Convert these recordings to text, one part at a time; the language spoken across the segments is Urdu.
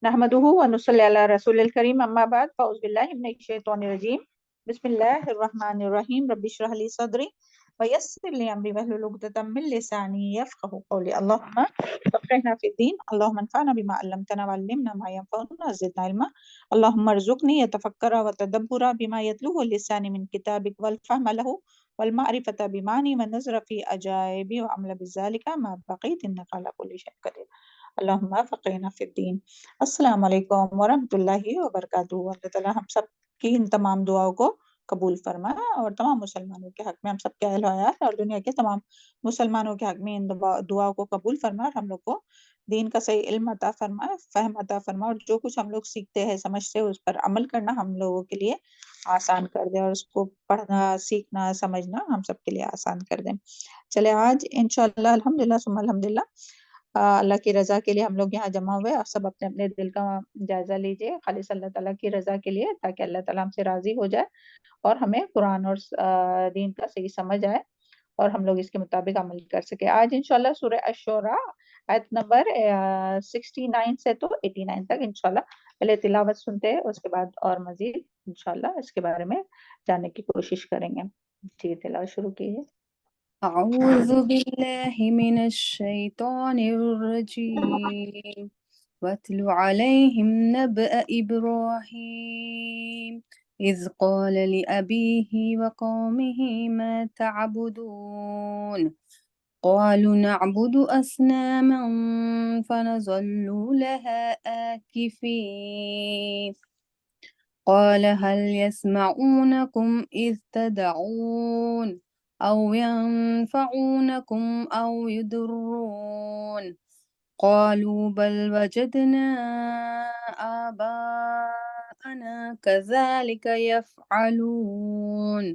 نحمده ونصلي على رسول الكريم اما بعد فاعوذ بالله من الشيطان الرجيم بسم الله الرحمن الرحيم رب اشرح لي صدري ويسر لي امري واحلل عقدة من لساني يفقهوا قولي اللهم فقهنا في الدين اللهم انفعنا بما علمتنا وعلمنا ما ينفعنا وزدنا علما اللهم ارزقني يتفكر وتدبر بما يتلوه اللسان من كتابك والفهم له والمعرفة بمعني والنظر في عجائب وعمل بذلك ما بقيت انك على كل شيء قدير اللہم فقہنا فی الدین۔ السلام علیکم ورحمۃ اللہ وبرکاتہ۔ اللہ تعالیٰ ہم سب کی ان تمام دعاؤں کو قبول فرمائے اور تمام مسلمانوں کے حق میں ہم سب کے اہل و عیال اور دنیا کے تمام مسلمانوں کے حق میں ان دعاؤں کو قبول فرمائے اور ہم لوگ کو دین کا صحیح علم عطا فرمائے، فہم عطا فرمائے، اور جو کچھ ہم لوگ سیکھتے ہیں سمجھتے ہیں اس پر عمل کرنا ہم لوگوں کے لیے آسان کر دے، اور اس کو پڑھنا سیکھنا سمجھنا ہم سب کے لیے آسان کر دیں۔ چلے آج انشاءاللہ الحمدللہ ثم الحمدللہ اللہ کی رضا کے لیے ہم لوگ یہاں جمع ہوئے، اور سب اپنے اپنے دل کا جائزہ لیجئے خالص اللہ تعالیٰ کی رضا کے لیے، تاکہ اللہ تعالیٰ ہم سے راضی ہو جائے اور ہمیں قرآن اور دین کا صحیح سمجھ آئے اور ہم لوگ اس کے مطابق عمل کر سکے۔ آج انشاءاللہ سورہ الشعراء آیت نمبر 69 سے تو 89 تک انشاءاللہ پہلے تلاوت سنتے ہیں، اس کے بعد اور مزید انشاءاللہ اس کے بارے میں جاننے کی کوشش کریں گے۔ جی تلاوت شروع کیجیے۔ أعوذ بالله من الشيطان الرجيم واتل عليهم نبأ إبراهيم إذ قال لأبيه وقومه ما تعبدون قالوا نعبد أصناما فنظل لها آكفين قال هل يسمعونكم إذ تدعون أو ينفعونكم أو يضرون قالوا بل وجدنا آباءنا كذلك يفعلون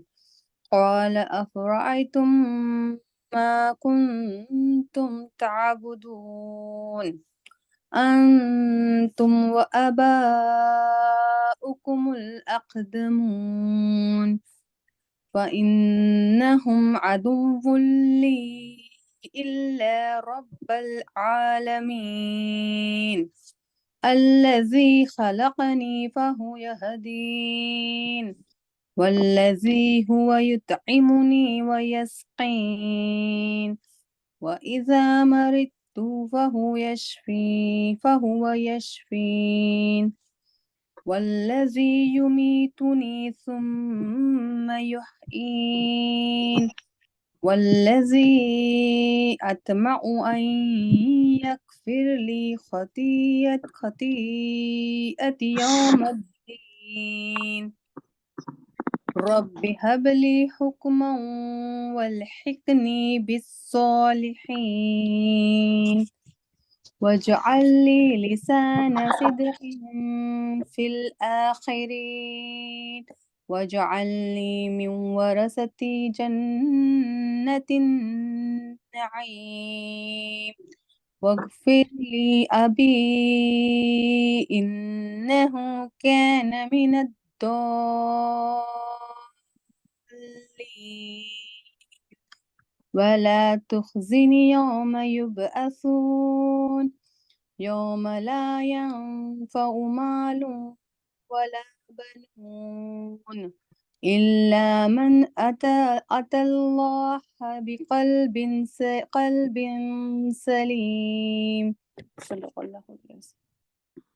قال أفرأيتم ما كنتم تعبدون أنتم وآباؤكم الأقدمون فإنهم عدو لي إلا رب العالمين الذي خلقني فهو يهدين والذي هو يطعمني ويسقين وإذا مرضت فهو يشفين والذي يميتني ثم يحيين والذي أطمع أن يغفر لي خطيئتي يوم الدين رب هب لي حكما والحقني بالصالحين واجعل لي لسان صدق في الآخرين واجعلني من ورثة جنة النعيم واغفر لي أبي إنه كان من الضالين ولا تخزني يوم يبعثون يوم لا ينفع مال ولا بنون إلا من أتى الله بقلب سليم صدق الله العظيم۔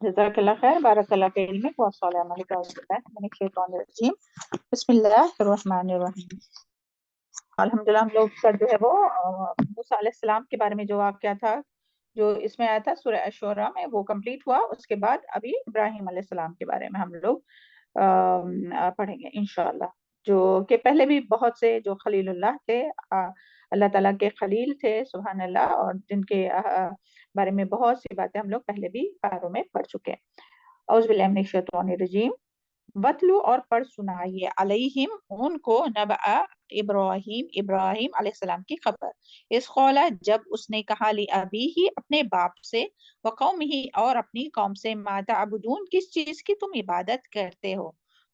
جزاک اللہ خیر، بارک اللہ فی علمک وصالح عملک، اعوذ باللہ من الشیطان الرجیم، بسم اللہ الرحمن الرحیم۔ الحمدللہ ہم لوگ کا جو ہے وہ موسیٰ علیہ السلام کے بارے میں جو واقعہ تھا جو اس میں آیا تھا سورہ الشعراء میں، وہ کمپلیٹ ہوا۔ اس کے بعد ابھی ابراہیم علیہ السلام کے بارے میں ہم لوگ پڑھیں گے انشاءاللہ، جو کہ پہلے بھی بہت سے جو خلیل اللہ تھے، اللہ تعالیٰ کے خلیل تھے سبحان اللہ، اور جن کے بارے میں بہت سی باتیں ہم لوگ پہلے بھی پاروں میں پڑھ چکے ہیں۔ اعوذ باللہ من الشیطان الرجیم، وَاتْلُ اور پڑھ سنائیے، علیہم ان کو، نبأ ابراہیم ابراہیم علیہ السلام کی خبر، اس قولا جب اس نے کہا لأبیہ اپنے باپ سے، وقومہ اور اپنی قوم سے، ما تعبدون کس چیز کی تم عبادت کرتے ہو،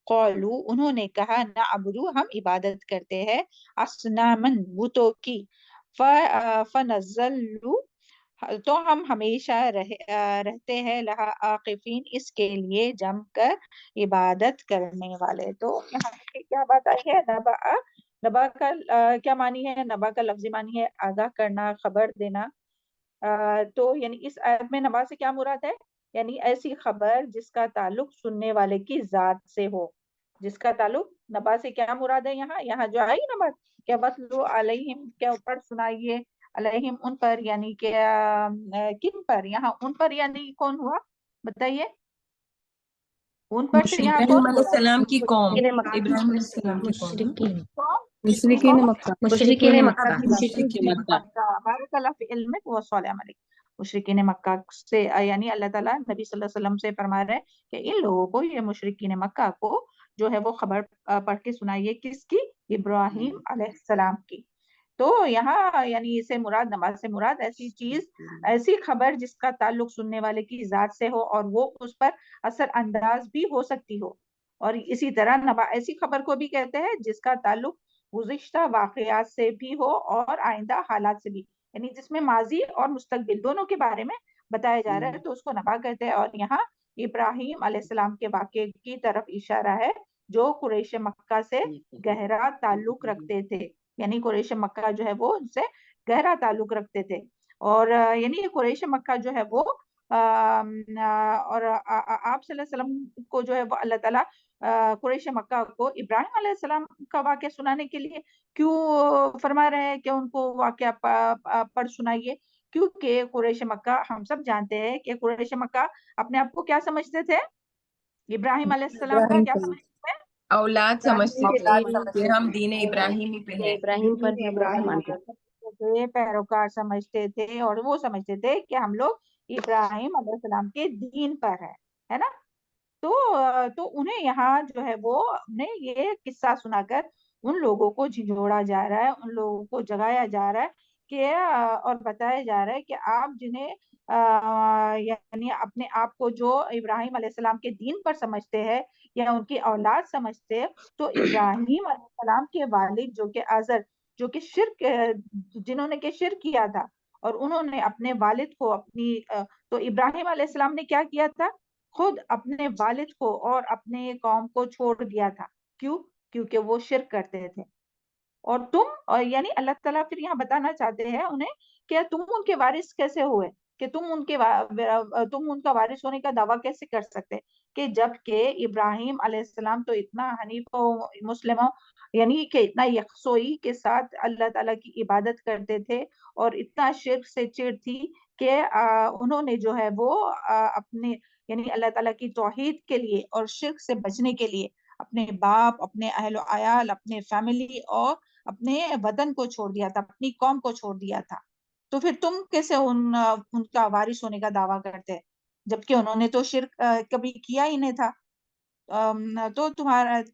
قولو انہوں نے کہا، نعبدو ہم عبادت کرتے ہیں، اصنامن بتوں کی، فنزلو تو ہم ہمیشہ رہتے ہیں لہا عاقفین، اس کے لیے جم کر عبادت کرنے والے۔ تو یہاں پہ کیا بات آئی ہے؟ نبا، نبا کا کیا معنی ہے؟ نبا کا لفظی معنی ہے آگاہ کرنا، خبر دینا۔ تو یعنی اس آیت میں نبا سے کیا مراد ہے؟ یعنی ایسی خبر جس کا تعلق سننے والے کی ذات سے ہو، جس کا تعلق نبا سے کیا مراد ہے؟ یہاں جو آئی نا بات کہ وَاتْلُ عَلَيْهِمْ کے اوپر سنائیے، علیہم ان پر، یعنی کہ کن پر؟ یہاں ان پر یعنی کون ہوا بتائیے؟ ان پر سے یہاں کون ابراہیم علیہ مراد؟ السلام کی قوم، ابراہیم ابراہیم علیہ علیہ السلام السلام کی قوم نا؟ مشرقین کون؟ کس کی مشرکین قوم؟ مکہ، مشرقین مکہ مشرقین مکہ۔ بارک اللہ فی علمک و صالح عملک۔ مشرکین مکہ سے یعنی اللہ تعالیٰ نبی صلی اللہ علیہ وسلم سے فرما رہے ہیں کہ ان لوگوں کو، یہ مشرکین مکہ کو جو ہے وہ خبر پڑھ کے سنائیے، کس کی؟ ابراہیم علیہ السلام کی۔ تو یہاں یعنی اسے مراد، نماز سے مراد ایسی چیز، ایسی خبر جس کا تعلق سننے والے کی ذات سے ہو اور وہ اس پر اثر انداز بھی ہو سکتی ہو۔ اور اسی طرح نبا ایسی خبر کو بھی کہتے ہیں جس کا تعلق گزشتہ واقعات سے بھی ہو اور آئندہ حالات سے بھی، یعنی جس میں ماضی اور مستقبل دونوں کے بارے میں بتایا جا رہا ہے تو اس کو نبا کہتے ہیں۔ اور یہاں ابراہیم علیہ السلام کے واقعے کی طرف اشارہ ہے جو قریش مکہ سے گہرا تعلق رکھتے تھے، یعنی قریش مکہ جو ہے وہ ان سے گہرا تعلق رکھتے تھے۔ اور یعنی قریش مکہ جو ہے وہ اور آپ صلی اللہ علیہ وسلم کو جو ہے وہ اللہ تعالیٰ قریش مکہ کو ابراہیم علیہ السلام کا واقعہ سنانے کے لیے کیوں فرما رہے ہیں کہ ان کو واقعہ پڑھ سنائیے؟ کیونکہ قریش مکہ، ہم سب جانتے ہیں کہ قریش مکہ اپنے آپ کو کیا سمجھتے تھے؟ ابراہیم علیہ السلام کا کیا سمجھتے تھے؟ اولاد سمجھتے ابراہیم تھے کہ ہم دین ابراہیمی پہ ہیں۔ ابراہیم پر ہم ابراہیم مانتے تھے، پیروکار سمجھتے تھے، اور وہ سمجھتے تھے کہ ہم لوگ ابراہیم علیہ السلام کے دین پر ہے نا۔ تو انہیں یہاں جو ہے وہ نے یہ قصہ سنا کر ان لوگوں کو جھنجھوڑا جا رہا ہے، ان لوگوں کو جگایا جا رہا ہے کہ اور بتایا جا رہا ہے کہ آپ جنہیں یعنی اپنے آپ کو جو ابراہیم علیہ السلام کے دین پر سمجھتے ہیں یا ان کی اولاد سمجھتے ہیں، تو ابراہیم علیہ السلام کے والد جو کہ آزر، جو کہ شرک، جنہوں نے کہ شرک کیا تھا، اور انہوں نے اپنے والد کو اپنی تو ابراہیم علیہ السلام نے کیا کیا تھا؟ خود اپنے والد کو اور اپنے قوم کو چھوڑ دیا تھا۔ کیوں؟ کیونکہ وہ شرک کرتے تھے۔ اور تم یعنی اللہ تعالیٰ پھر یہاں بتانا چاہتے ہیں انہیں کہ تم ان کے وارث کیسے ہوئے، کہ تم ان کا وارث ہونے کا دعویٰ کیسے کر سکتے کہ جب کہ ابراہیم علیہ السلام تو اتنا حنیف و مسلم ہو، یعنی کہ اتنا یکسوئی کے ساتھ اللہ تعالیٰ کی عبادت کرتے تھے، اور اتنا شرک سے چڑ تھی کہ انہوں نے جو ہے وہ اپنے یعنی اللہ تعالیٰ کی توحید کے لیے اور شرک سے بچنے کے لیے اپنے باپ، اپنے اہل و عیال، اپنے فیملی اور اپنے وطن کو چھوڑ دیا تھا، اپنی قوم کو چھوڑ دیا تھا۔ تو پھر تم کیسے ان کا وارث ہونے کا دعویٰ کرتے، جبکہ انہوں نے تو شرک کبھی کیا ہی نہیں تھا؟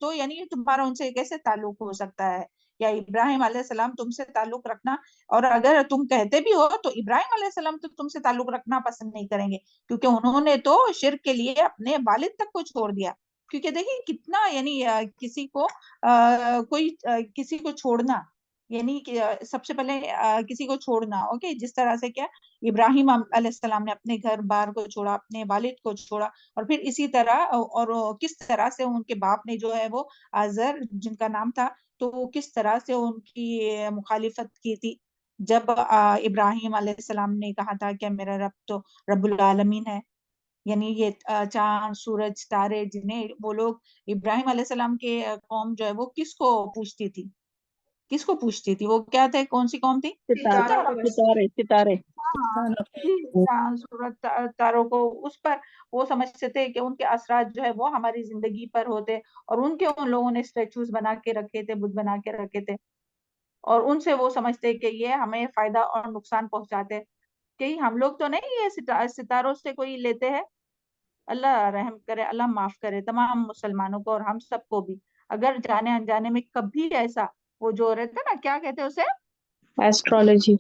تو یعنی تمہارا ان سے کیسے تعلق ہو سکتا ہے؟ یا ابراہیم علیہ السلام تم سے تعلق رکھنا، اور اگر تم کہتے بھی ہو تو ابراہیم علیہ السلام تو تم سے تعلق رکھنا پسند نہیں کریں گے، کیونکہ انہوں نے تو شرک کے لیے اپنے والد تک کو چھوڑ دیا۔ کیونکہ دیکھیں کتنا یعنی کسی کو کسی کو چھوڑنا، یعنی کہ سب سے پہلے کسی کو چھوڑنا، اوکے، جس طرح سے کیا ابراہیم علیہ السلام نے اپنے گھر بار کو چھوڑا، اپنے والد کو چھوڑا، اور پھر اسی طرح اور کس طرح سے ان کے باپ نے جو ہے وہ آزر جن کا نام تھا، تو وہ کس طرح سے ان کی مخالفت کی تھی جب ابراہیم علیہ السلام نے کہا تھا کہ میرا رب تو رب العالمین ہے، یعنی یہ چاند، سورج، تارے، جنہیں وہ لوگ ابراہیم علیہ السلام کے قوم جو ہے وہ کس کو پوچھتی تھی؟ کس کو پوچھتی تھی؟ وہ کیا تھے؟ کون سی قوم تھی؟ ستارے ہاں جی، چاند، سورج، تاروں کو اس پر وہ سمجھتے تھے کہ ان کے اثرات جو ہے وہ ہماری زندگی پر ہوتے، اور ان لوگوں نے اسٹیچوز بنا کے رکھے تھے، بت بنا کے رکھے تھے، اور ان سے وہ سمجھتے کہ یہ ہمیں فائدہ اور نقصان پہنچاتے، کہ ہم لوگ تو نہیں یہ ستاروں سے کوئی لیتے ہیں۔ اللہ رحم کرے، اللہ معاف کرے تمام مسلمانوں کو اور ہم سب کو بھی، اگر جانے انجانے میں کبھی ایسا وہ جو رہتا نا، کیا کہتے ہیں اسے؟ ایسٹرولوجی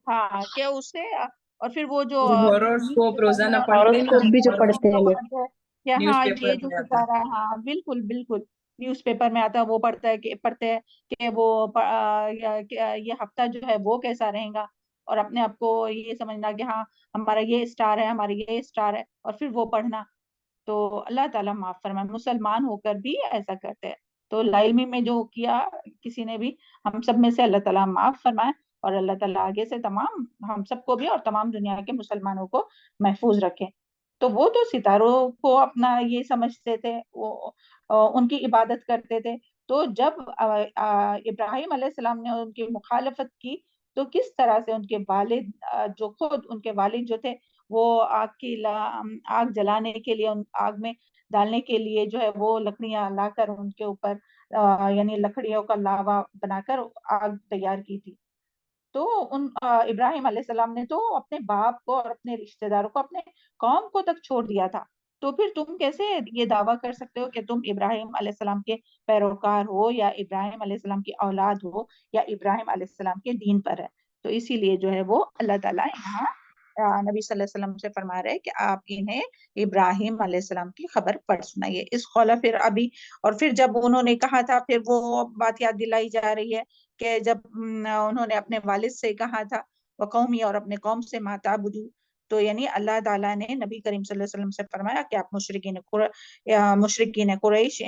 ہاں، کہ اس سے اور پھر وہ جو ہاروسکوپ روزانہ پڑھتے ہیں نا، ہاروسکوپ بھی جو پڑھتے ہیں لوگ، کہ نیوز ہاں پیپر یہ جو میں آتا ہے۔ ستارہ ہے، ہاں بالکل بالکل نیوز پیپر میں آتا ہے، وہ پڑھتے ہیں کہ یہ ہفتہ جو ہے وہ کیسا رہے گا، اور اپنے آپ کو یہ سمجھنا کہ ہاں ہمارا یہ اسٹار ہے، ہماری یہ اسٹار ہے، اور پھر وہ پڑھنا. تو اللہ تعالیٰ معاف فرمائے، مسلمان ہو کر بھی ایسا کرتے ہیں. تو لا علمی میں جو کیا کسی نے بھی، ہم سب میں سے اللہ تعالیٰ معاف فرمائے، اور اللہ تعالیٰ آگے سے تمام ہم سب کو بھی اور تمام دنیا کے مسلمانوں کو محفوظ رکھے. تو وہ تو ستاروں کو اپنا یہ سمجھتے تھے، وہ ان کی عبادت کرتے تھے. تو جب ابراہیم علیہ السلام نے ان کی مخالفت کی تو کس طرح سے ان کے والد جو خود ان کے والد جو تھے وہ آگ جلانے کے لیے، آگ میں ڈالنے کے لیے جو ہے وہ لکڑیاں لا کر ان کے اوپر یعنی لکڑیوں کا لاوا بنا کر آگ تیار کی تھی. تو ابراہیم علیہ السلام نے تو اپنے باپ کو اور اپنے رشتہ داروں کو، اپنے قوم کو تک چھوڑ دیا تھا. تو پھر تم کیسے یہ دعویٰ کر سکتے ہو کہ تم ابراہیم علیہ السلام کے پیروکار ہو، یا ابراہیم علیہ السلام کی اولاد ہو، یا ابراہیم علیہ السلام کے دین پر ہے؟ تو اسی لیے جو ہے وہ اللہ تعالیٰ یہاں نبی صلی اللہ علیہ وسلم سے فرما رہے کہ آپ انہیں ابراہیم علیہ السلام کی خبر پڑھ سنائیے. اس قولا پھر ابھی، اور پھر جب انہوں نے کہا تھا، پھر وہ بات یاد دلائی جا رہی ہے کہ جب انہوں نے اپنے والد سے کہا تھا وقومی، اور اپنے قوم سے ما تعبدو، تو یعنی اللہ تعالیٰ نے نبی کریم صلی اللہ علیہ وسلم سے فرمایا کہ آپ مشرکین قریش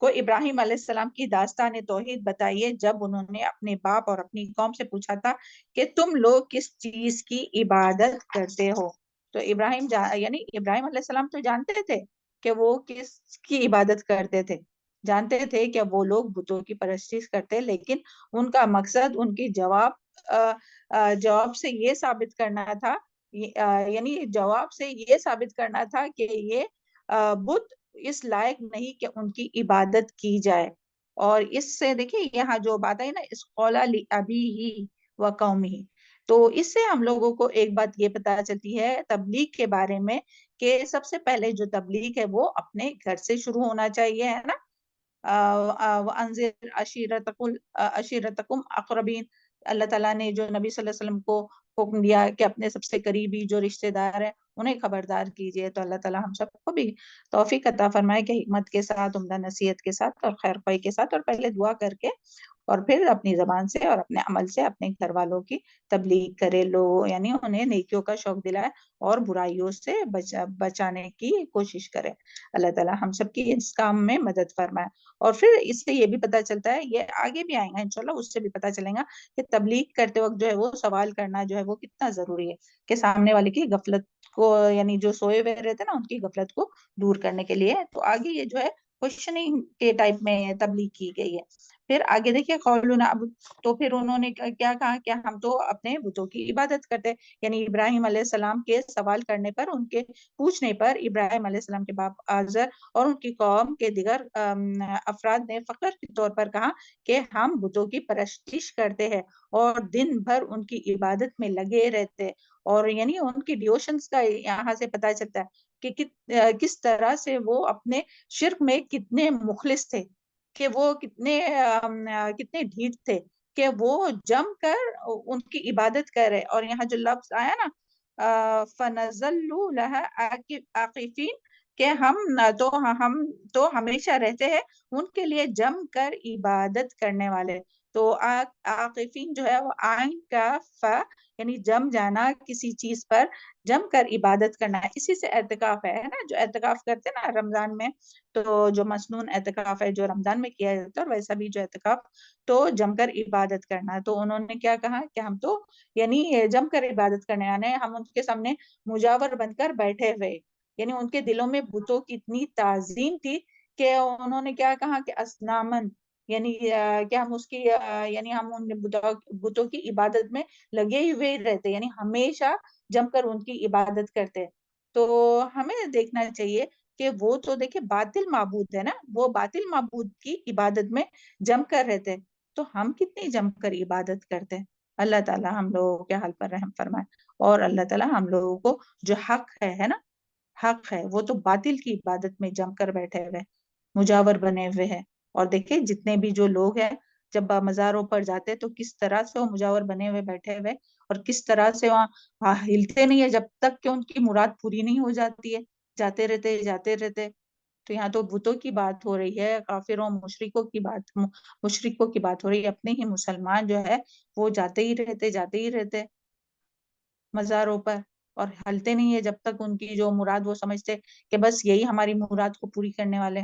کو ابراہیم علیہ السلام کی داستان توحید بتائیے، جب انہوں نے اپنے باپ اور اپنی قوم سے پوچھا تھا کہ تم لوگ کس چیز کی عبادت کرتے ہو. تو یعنی ابراہیم علیہ السلام تو جانتے تھے کہ وہ کس کی عبادت کرتے تھے، جانتے تھے کہ وہ لوگ بتوں کی پرستش کرتے، لیکن ان کا مقصد ان کی جواب سے یہ ثابت کرنا تھا، یعنی جواب سے یہ ثابت کرنا تھا کہ یہ بت اس لائق نہیں کہ ان کی عبادت کی جائے. اور اس سے دیکھیں یہاں جو بات ہے نا، اس قولا لأبیہ و قومہ، تو اس سے ہم لوگوں کو ایک بات یہ پتا چلتی ہے تبلیغ کے بارے میں کہ سب سے پہلے جو تبلیغ ہے وہ اپنے گھر سے شروع ہونا چاہیے، ہے نا. وَأَنذِرْ عَشِيرَتَكُمْ أَقْرَبِينَ، اللہ تعالیٰ نے جو نبی صلی اللہ علیہ وسلم کو حکم دیا کہ اپنے سب سے قریبی جو رشتہ دار ہیں انہیں خبردار کیجئے. تو اللہ تعالیٰ ہم سب کو بھی توفیق عطا فرمائے کہ حکمت کے ساتھ، عمدہ نصیحت کے ساتھ، اور خیر خواہی کے ساتھ، اور پہلے دعا کر کے اور پھر اپنی زبان سے اور اپنے عمل سے اپنے گھر والوں کی تبلیغ کرے لو، یعنی انہیں نیکیوں کا شوق دلائے اور برائیوں سے بچانے کی کوشش کرے. اللہ تعالیٰ ہم سب کی اس کام میں مدد فرمائے. اور پھر اس سے یہ بھی پتہ چلتا ہے، یہ آگے بھی آئیں گا انشاءاللہ، اس سے بھی پتہ چلیں گا کہ تبلیغ کرتے وقت جو ہے وہ سوال کرنا جو ہے وہ کتنا ضروری ہے، کہ سامنے والے کی غفلت کو، یعنی جو سوئے ہوئے رہتے نا ان کی غفلت کو دور کرنے کے لیے. تو آگے یہ جو ہے کوشچننگ کے ٹائپ میں تبلیغ کی گئی ہے. پھر آگے دیکھیے قولنا، تو پھر انہوں نے کیا کہا کہ ہم تو اپنے بتوں کی عبادت کرتے، یعنی ابراہیم علیہ السلام کے سوال کرنے پر، ان کے پوچھنے پر ابراہیم علیہ السلام کے باپ آزر اور ان کی قوم کے دیگر افراد نے فخر کے طور پر کہا کہ ہم بتوں کی پرستش کرتے ہیں اور دن بھر ان کی عبادت میں لگے رہتے. اور یعنی ان کی ڈیوشنز کا یہاں سے پتہ چلتا ہے کہ کس طرح سے وہ اپنے شرک میں کتنے مخلص تھے، کہ وہ کتنے ڈھیٹ تھے کہ وہ جم کر ان کی عبادت کر رہے. اور یہاں جو لفظ آیا نا فَنَظَلُّوا لَهَا عَاكِفِينَ، کہ ہم تو ہمیشہ رہتے ہیں ان کے لیے جم کر عبادت کرنے والے. تو عاقفین جو ہے وہ آئین کا فا، یعنی جم جانا کسی چیز پر، جم کر عبادت کرنا. اسی سے اعتکاف ہے نا، جو اعتکاف کرتے ہیں نا رمضان میں، تو جو مسنون اعتکاف ہے جو رمضان میں کیا جاتا ہے، اور ویسا بھی جو اعتکاف تو جم کر عبادت کرنا. تو انہوں نے کیا کہا کہ ہم تو یعنی جم کر عبادت کرنے والے، ہم ان کے سامنے مجاور بن کر بیٹھے ہوئے. یعنی ان کے دلوں میں بتوں کی اتنی تعظیم تھی کہ انہوں نے کیا کہا کہ اسنامن، یعنی کہ ہم اس کی یعنی ہم ان بتوں کی عبادت میں لگے ہوئے رہتے، یعنی ہمیشہ جم کر ان کی عبادت کرتے. تو ہمیں دیکھنا چاہیے کہ وہ تو دیکھیں باطل معبود ہے نا، وہ باطل معبود کی عبادت میں جم کر رہتے، تو ہم کتنی جم کر عبادت کرتے. اللہ تعالیٰ ہم لوگوں کے حال پر رحم فرمائے. اور اللہ تعالیٰ ہم لوگوں کو جو حق ہے نا، حق ہے، وہ تو باطل کی عبادت میں جم کر بیٹھے ہوئے، مجاور بنے ہوئے ہیں. اور دیکھیں جتنے بھی جو لوگ ہیں جب مزاروں پر جاتے تو کس طرح سے وہ مجاور بنے ہوئے بیٹھے ہوئے، اور کس طرح سے وہاں ہلتے نہیں ہے جب تک کہ ان کی مراد پوری نہیں ہو جاتی ہے، جاتے رہتے. تو یہاں تو بتوں کی بات ہو رہی ہے، کافروں مشرکوں کی بات ہو رہی ہے. اپنے ہی مسلمان جو ہے وہ جاتے ہی رہتے مزاروں پر، اور ہلتے نہیں ہے جب تک ان کی جو مراد وہ سمجھتے کہ بس یہی ہماری مراد کو پوری کرنے والے.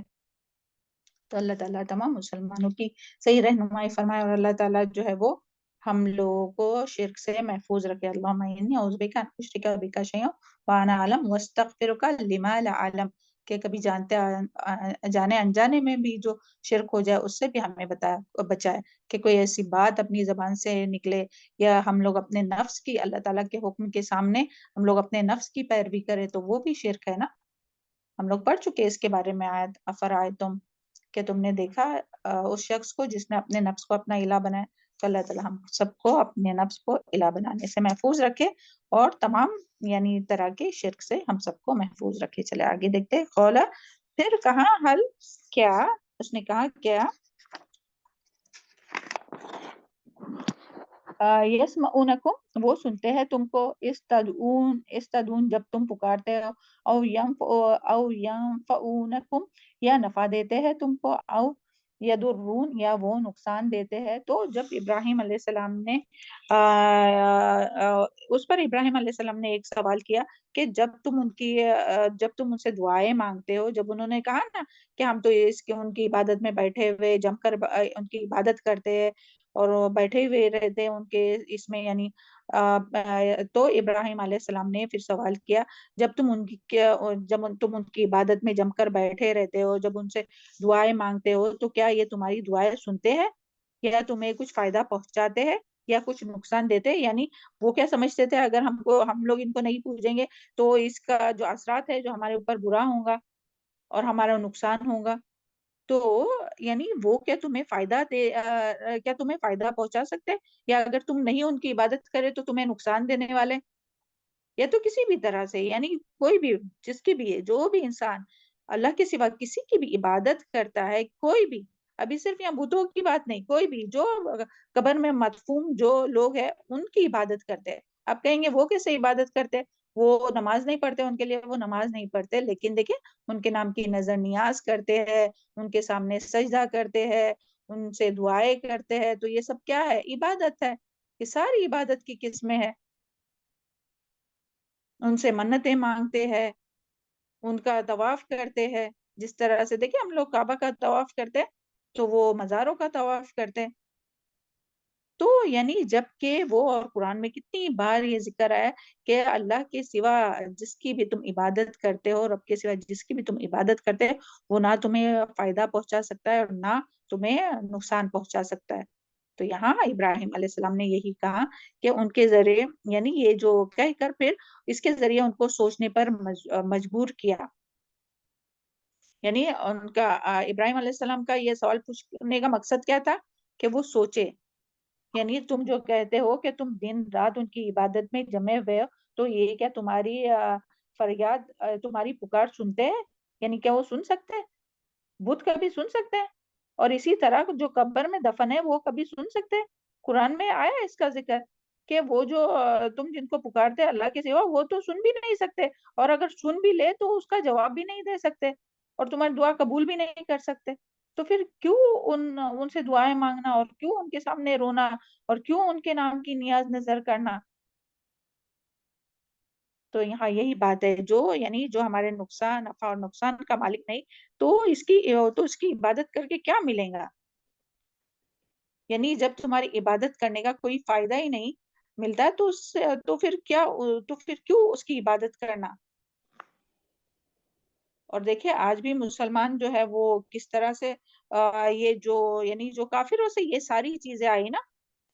تو اللہ تعالیٰ تمام مسلمانوں کی صحیح رہنمائی فرمائے، اور اللہ تعالیٰ جو ہے وہ ہم لوگوں کو شرک سے محفوظ رکھے. اللہم انی اعوذ بک ان اشرک بک شیئا وانا اعلم واستغفرک لما لا اعلم، کہ کبھی جانے انجانے میں بھی جو شرک ہو جائے اس سے بھی ہمیں بچائے، کہ کوئی ایسی بات اپنی زبان سے نکلے یا ہم لوگ اپنے نفس کی اللہ تعالیٰ کے حکم کے سامنے ہم لوگ اپنے نفس کی پیروی کرے تو وہ بھی شرک ہے نا. ہم لوگ پڑھ چکے اس کے بارے میں آیت افرائیتم، کہ تم نے دیکھا اس شخص کو جس نے اپنے نفس کو اپنا الہ بنایا. تو اللہ تعالیٰ ہم سب کو اپنے نفس کو الہ بنانے سے محفوظ رکھے اور تمام یعنی طرح کے شرک سے ہم سب کو محفوظ رکھے. چلے آگے دیکھتے ہیں. قولا، پھر کہا، حل کیا، اس نے کہا کیا، یسمعونکم وہ سنتے ہیں تم کو، استدعون جب تم پکارتے ہو، او ینفعونکم یا نفع دیتے ہیں تم کو، او یضرون یا وہ نقصان دیتے ہیں. تو جب ابراہیم علیہ السلام نے اس پر ابراہیم علیہ السلام نے ایک سوال کیا کہ جب تم ان سے دعائیں مانگتے ہو، جب انہوں نے کہا نا کہ ہم تو ان کی عبادت میں بیٹھے ہوئے جم کر ان کی عبادت کرتے ہیں اور وہ بیٹھے ہوئے رہتے ہیں ان کے اس میں یعنی تو ابراہیم علیہ السلام نے پھر سوال کیا جب تم ان کی عبادت میں جم کر بیٹھے رہتے ہو، جب ان سے دعائیں مانگتے ہو، تو کیا یہ تمہاری دعائیں سنتے ہیں یا تمہیں کچھ فائدہ پہنچاتے ہیں یا کچھ نقصان دیتے ہیں؟ یعنی وہ کیا سمجھتے تھے اگر ہم لوگ ان کو نہیں پوجیں گے تو اس کا جو اثرات ہے جو ہمارے اوپر برا ہوگا اور ہمارا نقصان ہوگا. تو یعنی وہ کیا تمہیں فائدہ پہنچا سکتے، یا اگر تم نہیں ان کی عبادت کرے تو تمہیں نقصان دینے والے، یا تو کسی بھی طرح سے یعنی کوئی بھی جس کی بھی ہے، جو بھی انسان اللہ کے سوا کسی کی بھی عبادت کرتا ہے، کوئی بھی، ابھی صرف یہاں بتوں کی بات نہیں، کوئی بھی جو قبر میں مدفون جو لوگ ہیں ان کی عبادت کرتے ہیں. آپ کہیں گے وہ کیسے عبادت کرتے، وہ نماز نہیں پڑھتے، ان کے لیے وہ نماز نہیں پڑھتے، لیکن دیکھیں ان کے نام کی نظر نیاز کرتے ہیں، ان کے سامنے سجدہ کرتے ہیں، ان سے دعائیں کرتے ہیں. تو یہ سب کیا ہے؟ عبادت ہے. یہ ساری عبادت کی قسمیں ہیں. ان سے منتیں مانگتے ہیں، ان کا طواف کرتے ہیں، جس طرح سے دیکھیں ہم لوگ کعبہ کا طواف کرتے ہیں تو وہ مزاروں کا طواف کرتے ہیں. تو یعنی جب کہ وہ، اور قرآن میں کتنی بار یہ ذکر ہے کہ اللہ کے سوا جس کی بھی تم عبادت کرتے ہو، رب کے سوا جس کی بھی تم عبادت کرتے ہو، وہ نہ تمہیں فائدہ پہنچا سکتا ہے اور نہ تمہیں نقصان پہنچا سکتا ہے. تو یہاں ابراہیم علیہ السلام نے یہی کہا کہ ان کے ذریعے یعنی یہ جو کہہ کر پھر اس کے ذریعے ان کو سوچنے پر مجبور کیا. یعنی ان کا ابراہیم علیہ السلام کا یہ سوال پوچھنے کا مقصد کیا تھا کہ وہ سوچے. یعنی تم جو کہتے ہو کہ تم دن رات ان کی عبادت میں جمے ہوئے ہو، تو یہ کیا تمہاری فریاد، تمہاری پکار سنتے ہیں؟ یعنی کیا وہ سن سکتے ہیں؟ بت کبھی سن سکتے ہیں؟ اور اسی طرح جو قبر میں دفن ہے وہ کبھی سن سکتے ہیں؟ قرآن میں آیا اس کا ذکر کہ وہ جو تم جن کو پکارتے اللہ کے سوا، وہ تو سن بھی نہیں سکتے، اور اگر سن بھی لے تو اس کا جواب بھی نہیں دے سکتے اور تمہاری دعا قبول بھی نہیں کر سکتے. تو پھر کیوں ان سے دعائیں مانگنا، اور کیوں ان کے سامنے رونا، اور کیوں ان کے نام کی نیاز نظر کرنا؟ تو یہاں یہی بات ہے، جو یعنی جو ہمارے نقصان، نفع اور نقصان کا مالک نہیں، تو اس کی عبادت کر کے کیا ملے گا؟ یعنی جب تمہاری عبادت کرنے کا کوئی فائدہ ہی نہیں ملتا ہے تو پھر کیوں اس کی عبادت کرنا؟ اور دیکھیں آج بھی مسلمان جو ہے وہ کس طرح سے یہ جو یعنی جو کافروں سے یہ ساری چیزیں آئی نا،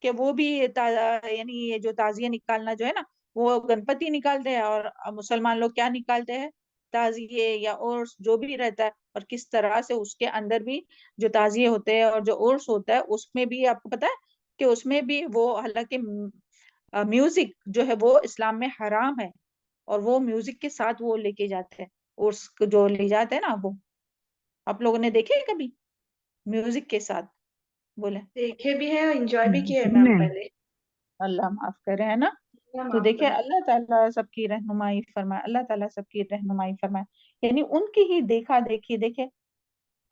کہ وہ بھی یعنی یہ جو تعزیہ نکالنا جو ہے نا، وہ گنپتی نکالتے ہیں، اور مسلمان لوگ کیا نکالتے ہیں؟ تعزیے یا عرس جو بھی رہتا ہے. اور کس طرح سے اس کے اندر بھی جو تعزیے ہوتے ہیں اور جو عرس ہوتا ہے اس میں بھی آپ کو پتا ہے کہ اس میں بھی وہ حالانکہ میوزک جو ہے وہ اسلام میں حرام ہے، اور وہ میوزک کے ساتھ وہ لے کے جاتے ہیں، عرس جو لے جاتے ہیں نا، وہ آپ لوگوں نے دیکھے کبھی میوزک کے ساتھ؟ بولے دیکھے بھی ہیں، انجوائے بھی کیے ہیں میم پہلے. اللہ معاف کرے، ہے نا. تو دیکھیں اللہ تعالیٰ سب کی رہنمائی فرمائے، اللہ تعالیٰ سب کی رہنمائی فرمائے، یعنی ان کی ہی دیکھا دیکھی دیکھے.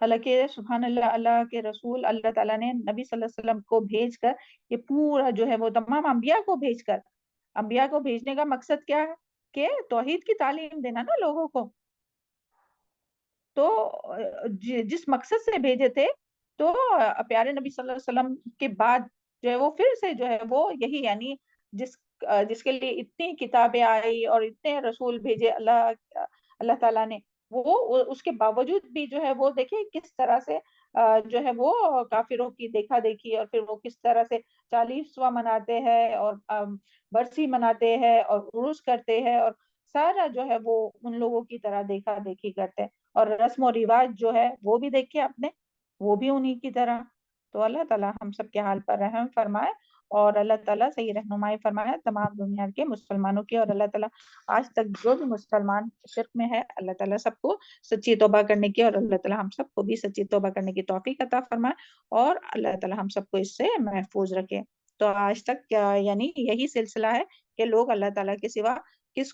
حالانکہ سبحان اللہ، اللہ کے رسول اللہ تعالیٰ نے نبی صلی اللہ علیہ وسلم کو بھیج کر یہ پورا جو ہے وہ تمام انبیاء کو بھیج کر، انبیاء کو بھیجنے کا مقصد کیا ہے کہ توحید کی تعلیم دینا نا لوگوں کو. تو جس مقصد سے بھیجے تھے، تو پیارے نبی صلی اللہ علیہ وسلم کے بعد جو ہے وہ پھر سے جو ہے وہ یہی، یعنی جس کے لیے اتنی کتابیں آئی اور اتنے رسول بھیجے اللہ تعالیٰ نے، وہ اس کے باوجود بھی جو ہے وہ دیکھیں کس طرح سے جو ہے وہ کافروں کی دیکھا دیکھی، اور پھر وہ کس طرح سے 40واں مناتے ہیں اور برسی مناتے ہیں اور عرس کرتے ہیں، اور سارا جو ہے وہ ان لوگوں کی طرح دیکھا دیکھی کرتے ہیں، اور رسم و رواج جو ہے وہ بھی دیکھے اپنے، وہ بھی انہی کی طرح. تو اللہ تعالیٰ ہم سب کے حال پر رحم فرمائے، اور اللہ تعالیٰ صحیح رہنمائی فرمائے تمام دنیا کے مسلمانوں کی. اور اللہ تعالیٰ آج تک جو بھی مسلمان شرک میں ہے، اللہ تعالیٰ سب کو سچی توبہ کرنے کی، اور اللہ تعالیٰ ہم سب کو بھی سچی توبہ کرنے کی توفیق عطا فرمائے، اور اللہ تعالیٰ ہم سب کو اس سے محفوظ رکھے. تو آج تک یعنی یہی سلسلہ ہے کہ لوگ اللہ تعالیٰ کے سوا کس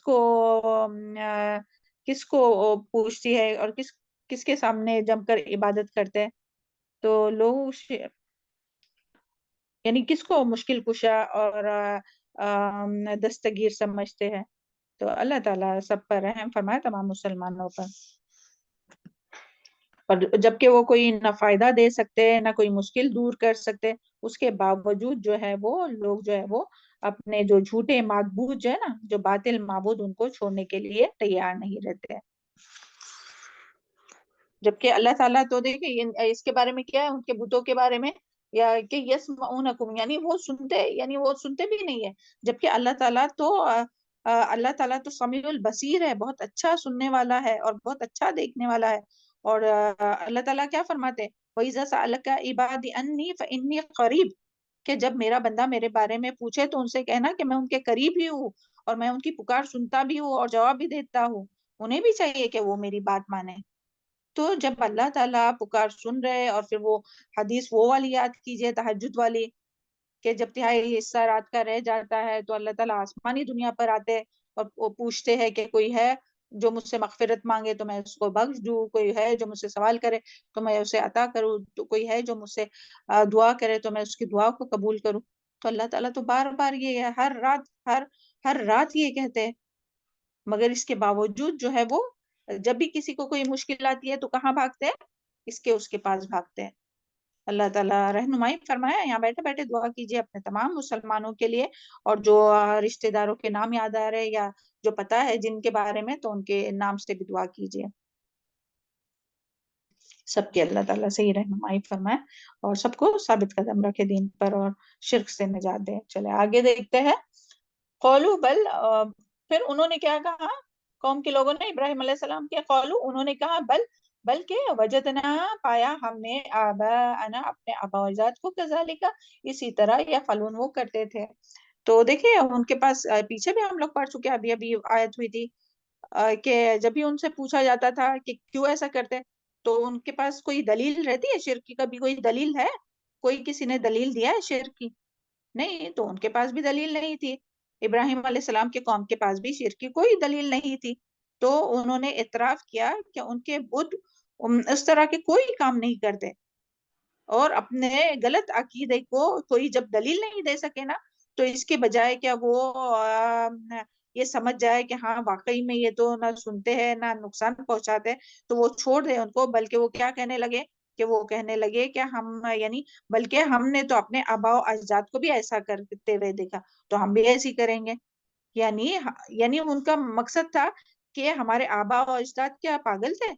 کو پوچھتی ہے اور کس کے سامنے جم کر عبادت کرتے ہیں. تو لوگ یعنی کس کو مشکل کشا اور دستگیر سمجھتے ہیں. تو اللہ تعالیٰ سب پر رحم فرمائے تمام مسلمانوں پر. اور جبکہ وہ کوئی نہ فائدہ دے سکتے نہ کوئی مشکل دور کر سکتے، اس کے باوجود جو ہے وہ لوگ جو ہے وہ اپنے جو جھوٹے معبود جو ہے نا، جو باطل معبود، ان کو چھوڑنے کے لیے تیار نہیں رہتے. جبکہ اللہ تعالیٰ تو دیکھیں اس کے بارے میں کیا ہے، ان کے بتوں کے بارے میں، یا کہ یسمعونکم، یعنی وہ سنتے بھی نہیں ہے. جبکہ اللہ تعالیٰ تو سمیع البصیر ہے، بہت اچھا سننے والا ہے اور بہت اچھا دیکھنے والا ہے. اور اللہ تعالیٰ کیا فرماتے ہیں، وَإِذَا سَأَلَكَ عِبَادِي عَنِّي فَإِنِّي قَرِيبٌ، کہ جب میرا بندہ میرے بارے میں پوچھے تو ان سے کہنا کہ میں ان کے قریب ہی ہوں، اور میں ان کی پکار سنتا بھی ہوں اور جواب بھی دیتا ہوں. انہیں بھی چاہیے کہ وہ میری بات مانیں. تو جب اللہ تعالیٰ پکار سن رہے، اور پھر وہ حدیث وہ والی یاد کیجئے تہجد والی، کہ جب تہائی حصہ رات کا رہ جاتا ہے تو اللہ تعالیٰ آسمانی دنیا پر آتے اور وہ پوچھتے ہیں کہ کوئی ہے جو مجھ سے مغفرت مانگے تو میں اس کو بخش دوں، کوئی ہے جو مجھ سے سوال کرے تو میں اسے عطا کروں، تو کوئی ہے جو مجھ سے دعا کرے تو میں اس کی دعا کو قبول کروں. تو اللہ تعالیٰ تو بار بار یہ ہر رات یہ کہتے ہیں، مگر اس کے باوجود جو ہے وہ جب بھی کسی کو کوئی مشکل آتی ہے تو کہاں بھاگتے ہیں، اس کے پاس بھاگتے ہیں. اللہ تعالیٰ رہنمائی فرمائے. یہاں بیٹھے بیٹھے دعا کیجیے اپنے تمام مسلمانوں کے لیے، اور جو رشتہ داروں کے نام یاد آ رہے یا جو پتا ہے جن کے بارے میں، تو ان کے نام سے بھی دعا کیجیے. سب کے اللہ تعالیٰ سے ہی رہنمائی فرمائے اور سب کو ثابت قدم رکھے دین پر اور شرک سے نجات دے. چلے آگے دیکھتے ہیں. قولو بل، پھر انہوں نے کیا کہا قوم کے لوگوں نے ابراہیم علیہ السلام کے، قولو انہوں نے کہا، بلکہ وجدنا پایا ہم نے آباءنا اپنے آبا و اجداد کو کذالک اسی طرح یفعلون وہ کرتے تھے. تو دیکھیں ان کے پاس پیچھے بھی ہم لوگ پڑھ چکے، ابھی آیت ہوئی تھی کہ جب بھی ان سے پوچھا جاتا تھا کہ کیوں ایسا کرتے، تو ان کے پاس کوئی دلیل رہتی ہے شرک کی؟ کبھی کوئی دلیل ہے؟ کوئی کسی نے دلیل دیا ہے شرک کی؟ نہیں. تو ان کے پاس بھی دلیل نہیں تھی. ابراہیم علیہ السلام کے قوم کے پاس بھی شرک کی کوئی دلیل نہیں تھی. تو انہوں نے اعتراف کیا کہ ان کے بت اس طرح کے کوئی کام نہیں کرتے، اور اپنے غلط عقیدے کو کوئی جب دلیل نہیں دے سکے نا، تو اس کے بجائے کیا وہ یہ سمجھ جائے کہ ہاں واقعی میں یہ تو نہ سنتے ہیں نہ نقصان پہنچاتے، تو وہ چھوڑ دے ان کو. بلکہ وہ کیا کہنے لگے کہ بلکہ ہم نے تو اپنے آبا و اجداد کو بھی ایسا کرتے ہوئے دیکھا، تو ہم بھی ایسی کریں گے. یعنی ان کا مقصد تھا کہ ہمارے آبا و اجداد کیا پاگل تھے،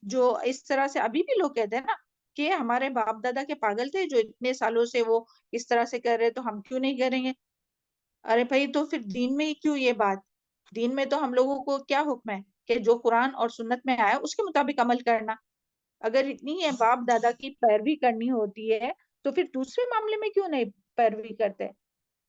جو اس طرح سے ابھی بھی لوگ کہتے ہیں نا کہ ہمارے باپ دادا کے پاگل تھے جو اتنے سالوں سے وہ اس طرح سے کر رہے، تو ہم کیوں نہیں کریں گے. ارے بھائی تو پھر دین میں ہی کیوں یہ بات؟ دین میں تو ہم لوگوں کو کیا حکم ہے کہ جو قرآن اور سنت میں آیا اس کے مطابق عمل کرنا. اگر اتنی ہے باپ دادا کی پیروی کرنی ہوتی ہے تو پھر دوسرے معاملے میں کیوں نہیں پیروی کرتے،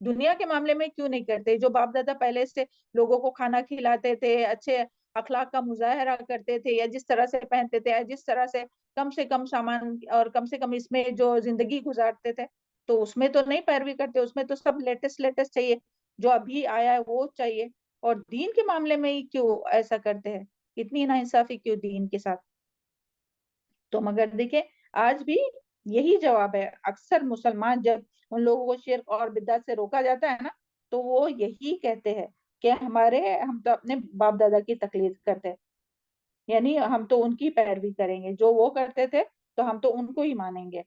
دنیا کے معاملے میں کیوں نہیں کرتے؟ جو باپ دادا پہلے سے لوگوں کو کھانا کھلاتے تھے، اچھے اخلاق کا مظاہرہ کرتے تھے، یا جس طرح سے پہنتے تھے، یا جس طرح سے کم سامان اور کم سے کم اس میں جو زندگی گزارتے تھے، تو اس میں تو نہیں پیروی کرتے. اس میں تو سب لیٹسٹ چاہیے. جو ابھی آیا ہے وہ چاہیے، اور دین کے معاملے میں ہی کیوں ایسا کرتے ہیں، اتنی ناانصافی کیوں دین کے ساتھ؟ تو مگر دیکھیں آج بھی یہی جواب ہے، اکثر مسلمان جب ان لوگوں کو شرک اور بدعت سے روکا جاتا ہے نا تو وہ یہی کہتے ہیں کہ ہم تو اپنے باپ دادا کی تقلید کرتے ہیں، یعنی ہم تو ان کی پیروی کریں گے، جو وہ کرتے تھے تو ہم تو ان کو ہی مانیں گے،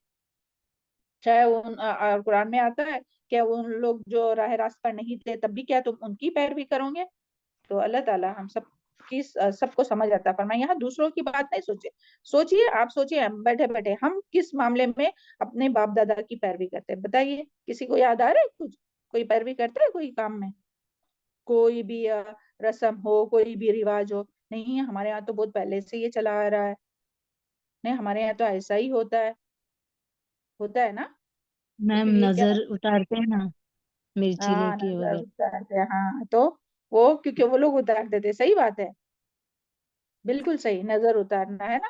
چاہے قرآن میں آتا ہے کہ ان لوگ جو راہ راست پر نہیں تھے تب بھی کیا تم ان کی پیروی کرو گے؟ تو اللہ تعالیٰ ہم سب کو سمجھ آتا فرمائے، یہاں دوسروں کی بات نہیں سوچیے، آپ سوچیے بیٹھے بیٹھے ہم کس معاملے میں اپنے باپ دادا کی پیروی کرتے ہیں، بتائیے کسی کو یاد آ رہا ہے کچھ؟ کوئی پیروی کرتا ہے کوئی کام میں، کوئی بھی رسم ہو، کوئی بھی رواج ہو؟ نہیں، ہمارے یہاں تو بہت پہلے سے یہ چلا آ رہا ہے، نہیں ہمارے یہاں تو ایسا ہی ہوتا ہے نا، تو میم پھر یہ کیا؟ نظر اتارتے ہیں نا مرچی لے ہاں کے نظر وغیرہ. اتارتے ہیں، ہاں تو وہ کیونکہ وہ لوگ اتارتے تھے، صحیح بات ہے، بالکل صحیح، نظر اتارنا ہے نا،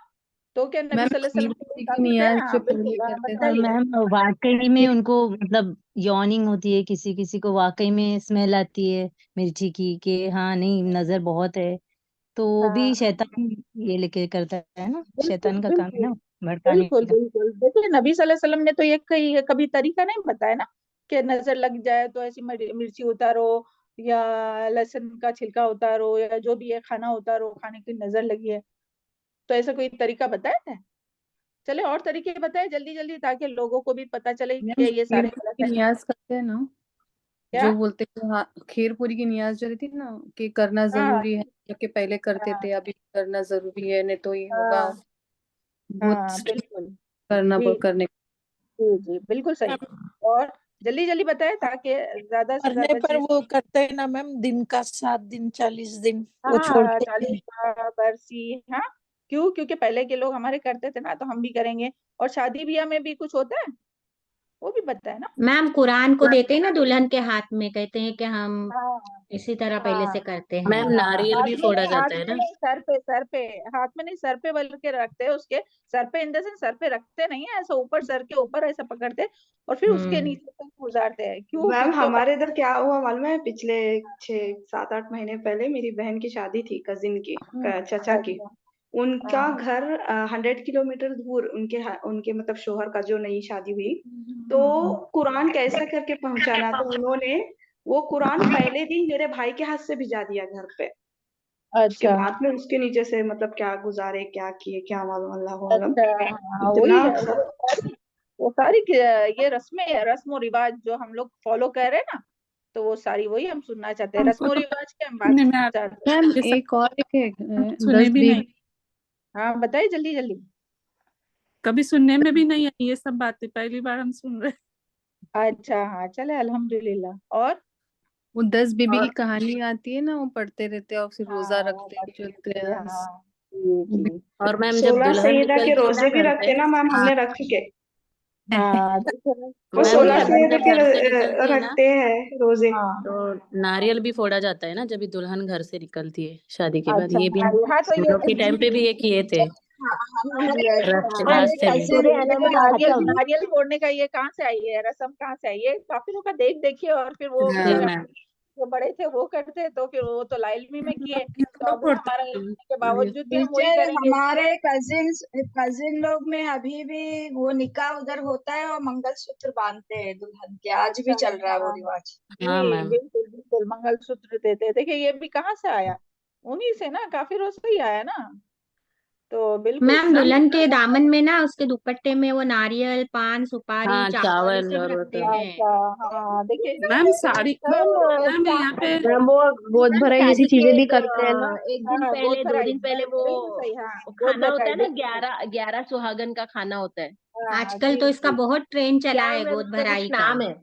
تو کیا نبی میم صلی اللہ علیہ کھیر وسلم پوری کے کی ساتھ ہوتا ہے؟ نیاز ہاں جو پہلے بالکل، ہاں کرتے اور تھے. بتائیے۔ میم واقعی میں ان کو مطلب یوننگ ہوتی ہے، کسی کسی کو واقعی میں اسمیل آتی ہے مرچی کی کہ ہاں نہیں نظر بہت ہے، تو وہ بھی ہاں شیطان یہ لے کے کرتا ہے نا، بالکل شیطان کا کام ہے بالکل نا بھڑکانے بالکل کا. بالکل، دیکھیے نبی صلی اللہ علیہ وسلم نے تو یہ کبھی طریقہ نہیں بتایا نا کہ نظر لگ جائے تو ایسی مرچی اتارو، یا لہسن کا چھلکا اتارو، یا جو بھی ہے کھانا اتارو، کھانے کی نظر لگی ہے، تو ایسا کوئی طریقہ بتایا تھا؟ چلے اور طریقے بتائے جلدی جلدی تاکہ لوگوں کو بھی پتا چلے کہ میم یہ کھیر سارے پوری غلط کی ہے۔ نیاز کرتے ہیں نا، کیا؟ جو بولتے ہیں کھیر پوری کی نیاز جو رہتی ہے نا کہ کرنا ہاں ضروری ہے، کہ پہلے کرتے ہاں تھے ابھی کرنا ضروری ہے، نہیں تو یہ ہوگا ہاں بہت ہاں strict بالکل، کرنا جی کرنے. جی جی بالکل صحیح، اور جلدی جلدی بتائے تاکہ زیادہ سے مرنے زیادہ پر چیز۔ وہ کرتے ہیں نا میم، دن کا 7 دن 40 دن وہ ہاں چھوڑتے ہیں. 40 برسی، ہاں کیونکہ پہلے کے لوگ ہمارے کرتے تھے نا تو ہم بھی کریں گے، اور شادی بیاہ میں بھی کچھ ہوتا ہے وہ بھی بتتا ہے نا۔ میم قرآن کو دیتے ہیں نا دلہن کے ہاتھ میں، کہتے ہیں کہ ہم ہاں اسی طرح پہلے ہاں سے کرتے ہیں. میم ناریل بھی پھوڑا ہاتھ جاتا ہے میں نا. نہیں، سر پہ، ہاتھ میں نہیں سر پہ بلکہ رکھتے اس کے، سر پہ ان دا سینس سر پہ رکھتے نہیں ہیں، ایسا اوپر سر کے اوپر ایسا پکڑتے اور پھر اس کے نیچے تک گزارتے ہیں، کیوں؟ میم کیونکہ ہمارے ادھر کیا ہوا معلوم ہے، پچھلے 6-7-8 مہینے پہلے میری بہن کی شادی تھی، کزن کی، چچا کی. ان کا گھر 100 کلومیٹر دور، ان کے مطلب شوہر کا جو نئی شادی ہوئی، تو قرآن کیسا کر کے پہنچانا، تو انہوں نے وہ قرآن پہلے دن میرے بھائی کے ہاتھ سے بھیجا دیا گھر پہ. اس کے اچھا بعد میں اس کے نیچے سے مطلب کیا گزارے کیا کیے کیا معلوم، اللہ عالم. اچھا، ہاں وہی اتنا ہے، وہ ساری یہ رسم و رواج جو ہم لوگ فالو کر رہے ہیں نا، تو وہ ساری وہی ہم سننا چاہتے ہیں، ہم رسم کو و تو رواج کے ہم سننے بات میں آتا چاہتے ہیں۔ میم ہے، یہ ایک اور ہے ہم سنے 10 بھی بیبی. نہیں، ہاں بتائیے جلدی جلدی۔ کبھی سننے میں بھی نہیں آئی یہ سب باتیں، پہلی بار ہم سن رہے ہیں. اچھا ہاں چلے الحمدللہ، اور وہ 10 بیبی کی کہانی آتی ہے نا، وہ پڑھتے رہتے ہیں اور پھر روزہ ہاں رکھتے ہیں، چلتے ہیں. ہاں جی جی اور میم جب 16 دلہن سیدہ کے نکلتی ہے روزے نا بھی گھر رکھتے سے، نا میم، ہم نے رکھ چکے. ہاں وہ وہ میم وہی 16 ہے دلہن سیدہ جب کے گھر سے نکلتی ہے نا رکھتے ہیں روزے. ہاں تو ناریل بھی پھوڑا جاتا ہے نا جب دلہن گھر سے نکلتی ہے شادی کے بعد. اچھا یہ بھی ہاں تو ہم لوگ کے ٹائم پہ بھی یہ کیے تھے راستے میں. سورہ انعام ختم. ناریل پھوڑنے کا یہ کہاں سے آئی ہے رسم، کہاں سے آئی ہے؟ کافی لوگ کا دیکھیے، اور پھر وہ جی پھر میم. جو بڑے تھے وہ کرتے، تو پھر وہ تو لا علمی میں کیے، تو لوگ اب پڑھتے ہمارا ہیں. علم کے باوجود بھی ہم وہی ٹیچر کریں گے۔ ہمارے کزن لوگ میں ابھی بھی وہ نکاح ادھر ہوتا ہے اور منگل سوتر باندھتے ہیں دلہن کے، آج بھی چل رہا ہے وہ رواج. ہاں جی میم. بالکل بالکل، منگل سوتر دیتے، دیکھیے یہ بھی کہاں سے آیا؟ انہی سے نا، کافی روز سے ہی آیا نا، تو بالکل میم دلہن کے دامن میں نا، اس کے دوپٹے میں وہ ناریل، پان، سپاری، ہاں چاول یہ چاول سب اور رکھتے ہیں. اچھا ہاں دیکھیے میم ساڑی میم ہاں یہاں پہ میم وہ گود میم بھرائی جیسی شادی چیزیں کے بھی کرتے ہیں نا. ایک دن پہلے، 2 دن پہلے وہ بالکل صحیح، ہاں کھانا ہوتا ہے نا، 11 سہاگن کا کھانا ہوتا ہے. آج کل تو اس کا بہت ٹرینڈ چلا ہے کیا گود اس کا بھرائی کچھ کا. نام ہے،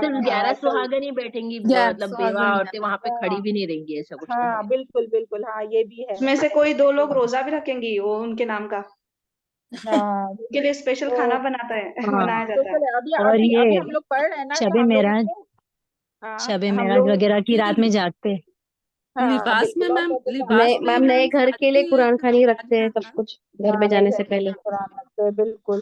صرف 11 سہاگن ہی بیٹھیں گی، مطلب بیوہ عورتیں وہاں پہ کھڑی بھی نہیں رہیں گی، ایسا کچھ تو ہے. ہاں بالکل بالکل، ہاں یہ بھی ہے اس میں سے کوئی 2 لوگ روزہ بھی رکھیں گی، وہ ان کے نام کا، ہاں ان کے لیے اسپیشل کھانا بنایا تو جاتا ہے. چلے اور ابھی یہ ہم لوگ پڑھ رہے ہیں نا، شب تو ہم لوگ معراج، شب ہم معراج لوگ وغیرہ کی رات میں جاگتے. ہاں لباس میں بالکل، اور میم، کہتے ہیں لباس میں میم نئے میم گھر کے لیے ساری قرآن خوانی رکھتے ہیں تیاری سب کچھ گھر پہ جانے سے پہلے. قرآن رکھتے ہیں، بالکل.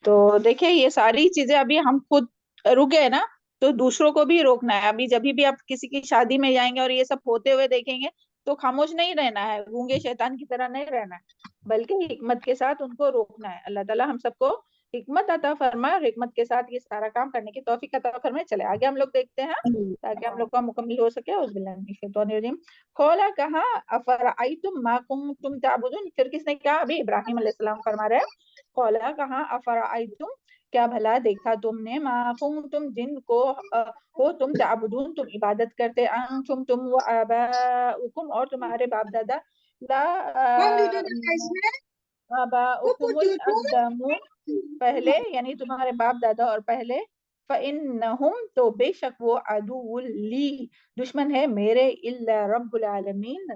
تو دیکھیں یہ ساری چیزیں ابھی ہم خود رکے نا، تو دوسروں کو بھی روکنا ہے. ابھی جب بھی آپ کسی کی شادی میں جائیں گے اور یہ سب ہوتے ہوئے دیکھیں گے تو خاموش نہیں رہنا ہے, گونگے شیطان کی طرح نہیں رہنا ہے, بلکہ حکمت کے ساتھ ان کو روکنا ہے. اللہ تعالیٰ ہم سب کو حکمت عطا فرمائے اور حکمت کے ساتھ یہ سارا کام کرنے کی توفیق عطا فرمائے. چلے آگے ہم لوگ دیکھتے ہیں تاکہ ہم لوگ کا مکمل ہو سکے. اعوذ باللہ من الشیطان الرجیم. قولا کہا افرأیتم ما کنتم تعبدون. پھر کس نے کہا؟ ابھی ابراہیم علیہ السلام فرما رہے ہیں. قولا کہا افرأیتم, کیا بھلا دیکھا تم نے, ما کنتم, جن کو ہو تم, تعبدون, تم عبادت کرتے, انتم, تم, و آباؤکم, اور تمہارے باپ دادا, لا آباؤکم الاقدمون, پہلے, یعنی تمہارے باپ دادا اور پہلے, فإنہم, تو بے شک وہ, عدو لی, دشمن ہے میرے, الا رب العالمین,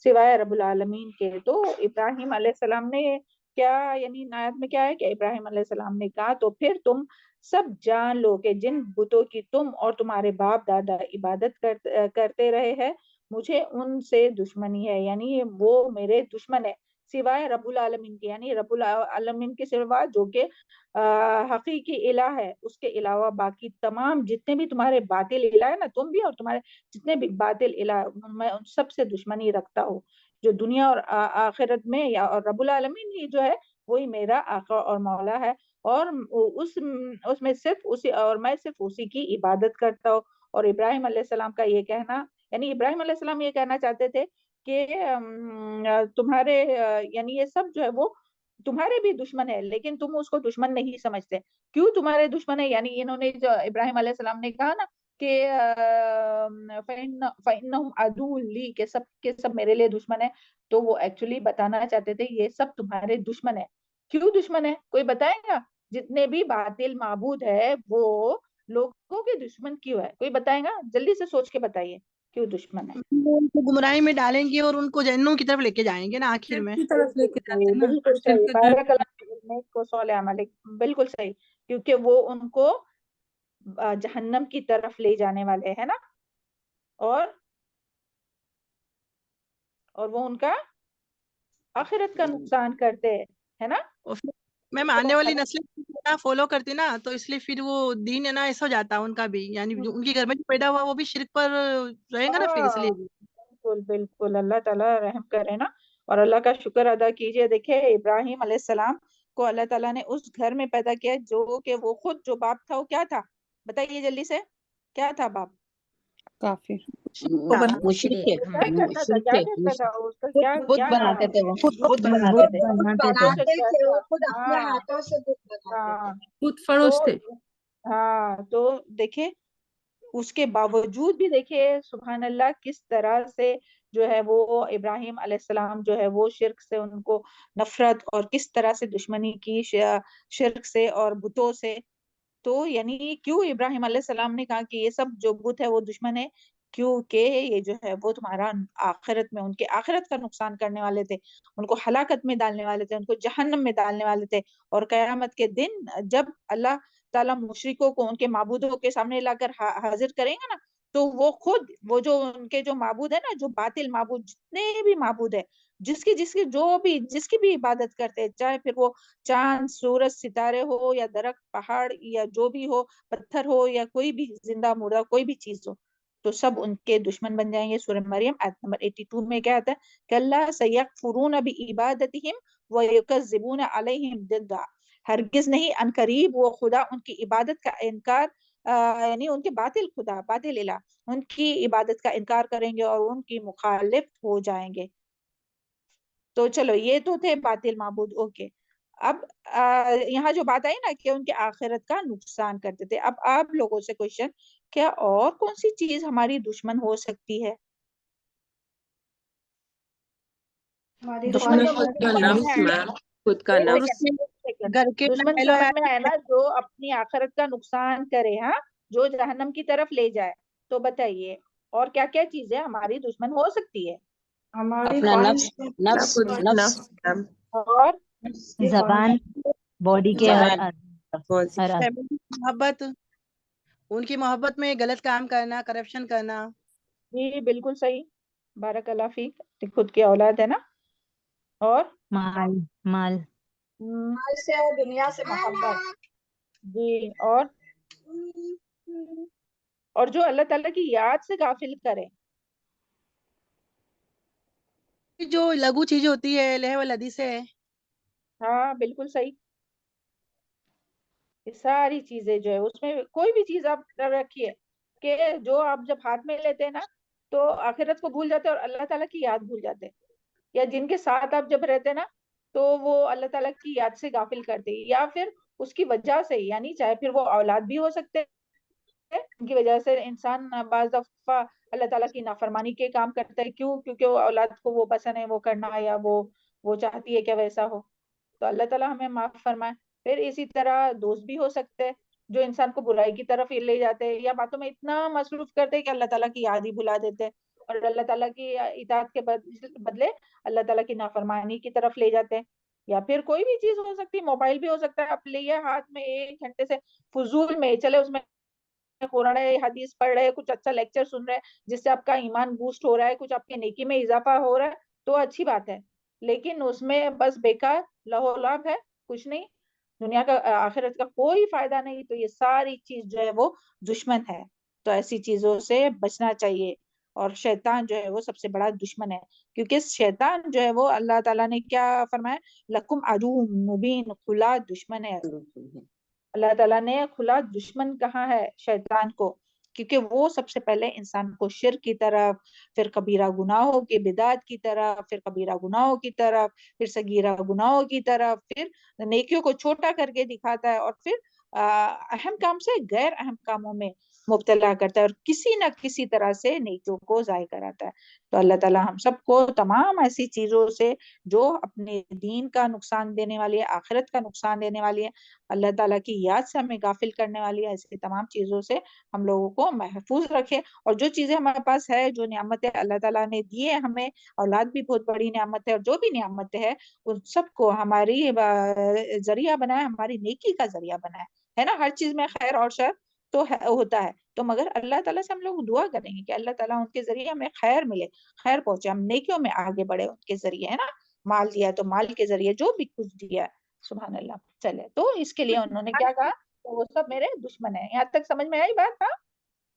سوائے رب العالمین کے. تو ابراہیم علیہ السلام نے کیا, یعنی آیت میں کیا ہے کہ ابراہیم علیہ السلام نے کہا تو پھر تم سب جان لو کہ جن بتوں کی تم اور تمہارے باپ دادا عبادت کرتے رہے ہیں, مجھے ان سے دشمنی ہے, یعنی وہ میرے دشمن ہے, سوائے رب العالمین کے, یعنی رب العالمین کے سوا جو کہ حقیقی الہ ہے, اس کے علاوہ باقی تمام جتنے بھی تمہارے باطل الہ ہے نا, تم بھی اور تمہارے جتنے بھی باطل الہ, میں ان سب سے دشمنی رکھتا ہوں, جو دنیا اور آخرت میں, یا اور رب العالمین ہی جو ہے وہی میرا آقا اور مولا ہے, اور اس میں صرف اسی, اور میں صرف اسی کی عبادت کرتا ہوں. اور ابراہیم علیہ السلام کا یہ کہنا, یعنی ابراہیم علیہ السلام یہ کہنا چاہتے تھے کہ تمہارے, یعنی یہ سب جو ہے وہ تمہارے بھی دشمن ہے, لیکن تم اس کو دشمن نہیں سمجھتے. کیوں تمہارے دشمن ہے؟ یعنی انہوں نے جو ابراہیم علیہ السلام نے کہا نا کہ فإنہم عدو لی, کہ سب کے سب میرے لیے دشمن ہے, تو وہ ایکچولی بتانا چاہتے تھے یہ سب تمہارے دشمن ہے. کیوں دشمن ہے؟ کوئی بتائے گا؟ جتنے بھی باطل معبود ہے وہ لوگوں کے دشمن کیوں ہے؟ کوئی بتائے گا؟ جلدی سے سوچ کے بتائیے کیوں دشمن ہے. وہ ان کو گمراہی میں ڈالیں گے اور ان کو جہنم کی طرف لے کے جائیں گے نا آخر میں. کی طرف لے کے جاتے ہیں نا, بالکل صحیح, بارک اللہ کو صالح عمل, بالکل صحیح, کیونکہ وہ ان کو جہنم کی طرف لے جانے والے ہیں نا, اور وہ ان کا آخرت کا نقصان کرتے ہے نا. میم آنے والی نسلیں فالو کرتی نا, تو اس لیے پھر وہ دین ہے نا ایسا ہو جاتا ہے ان کا بھی, یعنی جو ان کے گھر میں جو پیدا ہوا وہ بھی شرک پر رہے گا نا پھر, اس لیے. بالکل بالکل, اللہ تعالیٰ رحم کرے نا, اور اللہ کا شکر ادا کیجئے. دیکھیں ابراہیم علیہ السلام کو اللہ تعالیٰ نے اس گھر میں پیدا کیا جو کہ وہ خود جو باپ تھا وہ کیا تھا, بتائیے جلدی سے, کیا تھا باپ؟ کافر, مشرک ہے, کیا کرتا تھا, کیا کرتا تھا اس کا, کیا بت بناتے تھے وہ, بت بناتے بناتے تھے, تھے, وہ خود اپنے ہاں ہاتھوں سے بت بناتے تھے. ہاں, خود فروش تھے. ہاں, تو دیکھیں اس کے باوجود بھی دیکھیں سبحان اللہ کس طرح سے جو ہے وہ ابراہیم علیہ السلام جو ہے وہ شرک سے ان کو نفرت, اور کس طرح سے دشمنی کی شرک سے اور بتوں سے. تو یعنی کیوں ابراہیم علیہ السلام نے کہا کہ یہ سب جو بت ہے وہ دشمن ہے, کیونکہ یہ جو ہے وہ تمہارا آخرت میں, ان کے آخرت کا نقصان کرنے والے تھے, ان کو ہلاکت میں ڈالنے والے تھے, ان کو جہنم میں ڈالنے والے تھے. اور قیامت کے دن جب اللہ تعالیٰ مشرکوں کو ان کے معبودوں کے سامنے لا کر حاضر کریں گے نا, تو وہ خود, وہ جو ان کے جو معبود ہے نا, جو باطل معبود جتنے بھی معبود ہے, جس کی بھی عبادت کرتے, چاہے پھر وہ چاند, سورج, ستارے ہو, یا درخت, پہاڑ, یا جو بھی ہو, پتھر ہو, یا کوئی بھی زندہ مردہ کوئی بھی چیز ہو, تو سب ان کے دشمن بن جائیں گے. سورہ مریم آیت نمبر 82 میں کیا آتا ہے, کَلَّا سَيَكْفُرُونَ بِعِبَادَتِهِمْ وَيُكَذِّبُونَ عَلَيْهِمْ ضِدًّا, ہرگز نہیں, ان قریب وہ خدا ان کی عبادت کا انکار, یعنی ان کے باطل خدا, باطل الہ, ان کی عبادت کا انکار کریں گے اور ان کی مخالف ہو جائیں گے. تو چلو یہ تو تھے باطل معبود, اوکے. اب یہاں جو بات آئی نا کہ ان کے آخرت کا نقصان کرتے تھے, اب آپ لوگوں سے کوشچن, کیا اور کون سی چیز ہماری دشمن ہو سکتی ہے؟ دشمن خود کا نفس میں, خود کا اور نفس. اس میں گھر کے دشمن پہلو سمجھ میں آیا نا, جو اپنی آخرت کا نقصان کرے, ہاں, جو جہنم کی طرف لے جائے. تو بتائیے اور کیا کیا چیزیں ہماری دشمن ہو سکتی ہے؟ ہماری اپنا خواہش, نفس اور زبان, باڈی کے زبان, ہر محبت, ان کی محبت میں غلط کام کرنا, کرپشن کرنا. جی بالکل صحیح, بارک اللہ فیک, خود کی اولاد ہے نا. اور مال, مال سے اور دنیا سے محبت. جی, اور اور جو اللہ تعالیٰ کی یاد سے غافل کرے. جو لگو چیز ہوتی ہے لہ و لدی سے ہے. ہاں بالکل صحیح. یہ ساری چیزیں جو ہے اس میں کوئی بھی چیز آپ رکھیے کہ جو آپ جب ہاتھ میں لیتے ہیں نا تو آخرت کو بھول جاتے ہیں اور اللہ تعالیٰ کی یاد بھول جاتے ہیں. یا جن کے ساتھ آپ جب رہتے ہیں نا تو وہ اللہ تعالیٰ کی یاد سے غافل کرتے ہیں، یا پھر اس کی وجہ سے، یعنی چاہے پھر وہ اولاد بھی ہو سکتے ہیں ان کی وجہ سے انسان بعض دفعہ اللہ تعالیٰ کی نافرمانی کے کام کرتا ہے. کیوں؟ کیونکہ وہ اولاد کو وہ پسند ہے وہ کرنا، یا وہ چاہتی ہے کہ ویسا ہو. تو اللہ تعالیٰ ہمیں معاف فرمائے. پھر اسی طرح دوست بھی ہو سکتے ہیں جو انسان کو برائی کی طرف لے جاتے ہیں، یا باتوں میں اتنا مصروف کرتے ہیں کہ اللہ تعالیٰ کی یاد ہی بھلا دیتے ہیں، اور اللہ تعالیٰ کی اطاعت کے بدلے اللہ تعالیٰ کی نافرمانی کی طرف لے جاتے ہیں. یا پھر کوئی بھی چیز ہو سکتی ہے، موبائل بھی ہو سکتا ہے، آپ لیے ہاتھ میں 1 گھنٹے سے فضول میں چلے اس میں قرآن حدیث پڑھ رہے، کچھ اچھا لیکچر سن رہے جس سے آپ کا ایمان بوسٹ ہو رہا ہے، کچھ آپ کے نیکی میں اضافہ ہو رہا ہے تو اچھی بات ہے. لیکن اس میں بس بیکار لہو لعب ہے، کچھ نہیں، دنیا کا آخرت کا کوئی فائدہ نہیں. تو یہ ساری چیز جو ہے وہ دشمن ہے. تو ایسی چیزوں سے بچنا چاہیے. اور شیطان جو ہے وہ سب سے بڑا دشمن ہے، کیونکہ شیطان جو ہے وہ اللہ تعالیٰ نے کیا فرمایا، لکم عدو مبین، کھلا دشمن ہے. اللہ تعالیٰ نے کھلا دشمن کہا ہے شیطان کو، کیونکہ وہ سب سے پہلے انسان کو شرک کی طرف، پھر کبیرہ گناہوں کی بدعت کی طرف، پھر کبیرہ گناہوں کی طرف، پھر صغیرہ گناہوں کی طرف، پھر نیکیوں کو چھوٹا کر کے دکھاتا ہے، اور پھر اہم کام سے غیر اہم کاموں میں مبتلا کرتا ہے، اور کسی نہ کسی طرح سے نیکیوں کو ضائع کراتا ہے. تو اللہ تعالیٰ ہم سب کو تمام ایسی چیزوں سے جو اپنے دین کا نقصان دینے والی ہے، آخرت کا نقصان دینے والی ہے، اللہ تعالیٰ کی یاد سے ہمیں غافل کرنے والی ہے، ایسی تمام چیزوں سے ہم لوگوں کو محفوظ رکھے. اور جو چیزیں ہمارے پاس ہے، جو نعمتیں اللہ تعالیٰ نے دی ہے ہمیں، اولاد بھی بہت بڑی نعمت ہے، اور جو بھی نعمت ہے ان سب کو ہماری ذریعہ بنائے، ہماری نیکی کا ذریعہ بنائے، ہے نا. ہر چیز میں خیر اور شر تو ہوتا ہے، تو مگر اللہ تعالیٰ سے ہم لوگ دعا کریں گے کہ اللہ تعالیٰ ان کے ذریعے ہمیں خیر ملے، خیر پہنچے، ہم نیکیوں میں آگے بڑھے ان کے ذریعے، ہے نا. مال دیا تو مال کے ذریعے، جو بھی کچھ دیا ہے، سبحان اللہ. چلے، تو اس کے لیے انہوں نے کیا کہا، تو وہ سب میرے دشمن ہیں. یہاں تک سمجھ میں آئی بات؟ ہاں،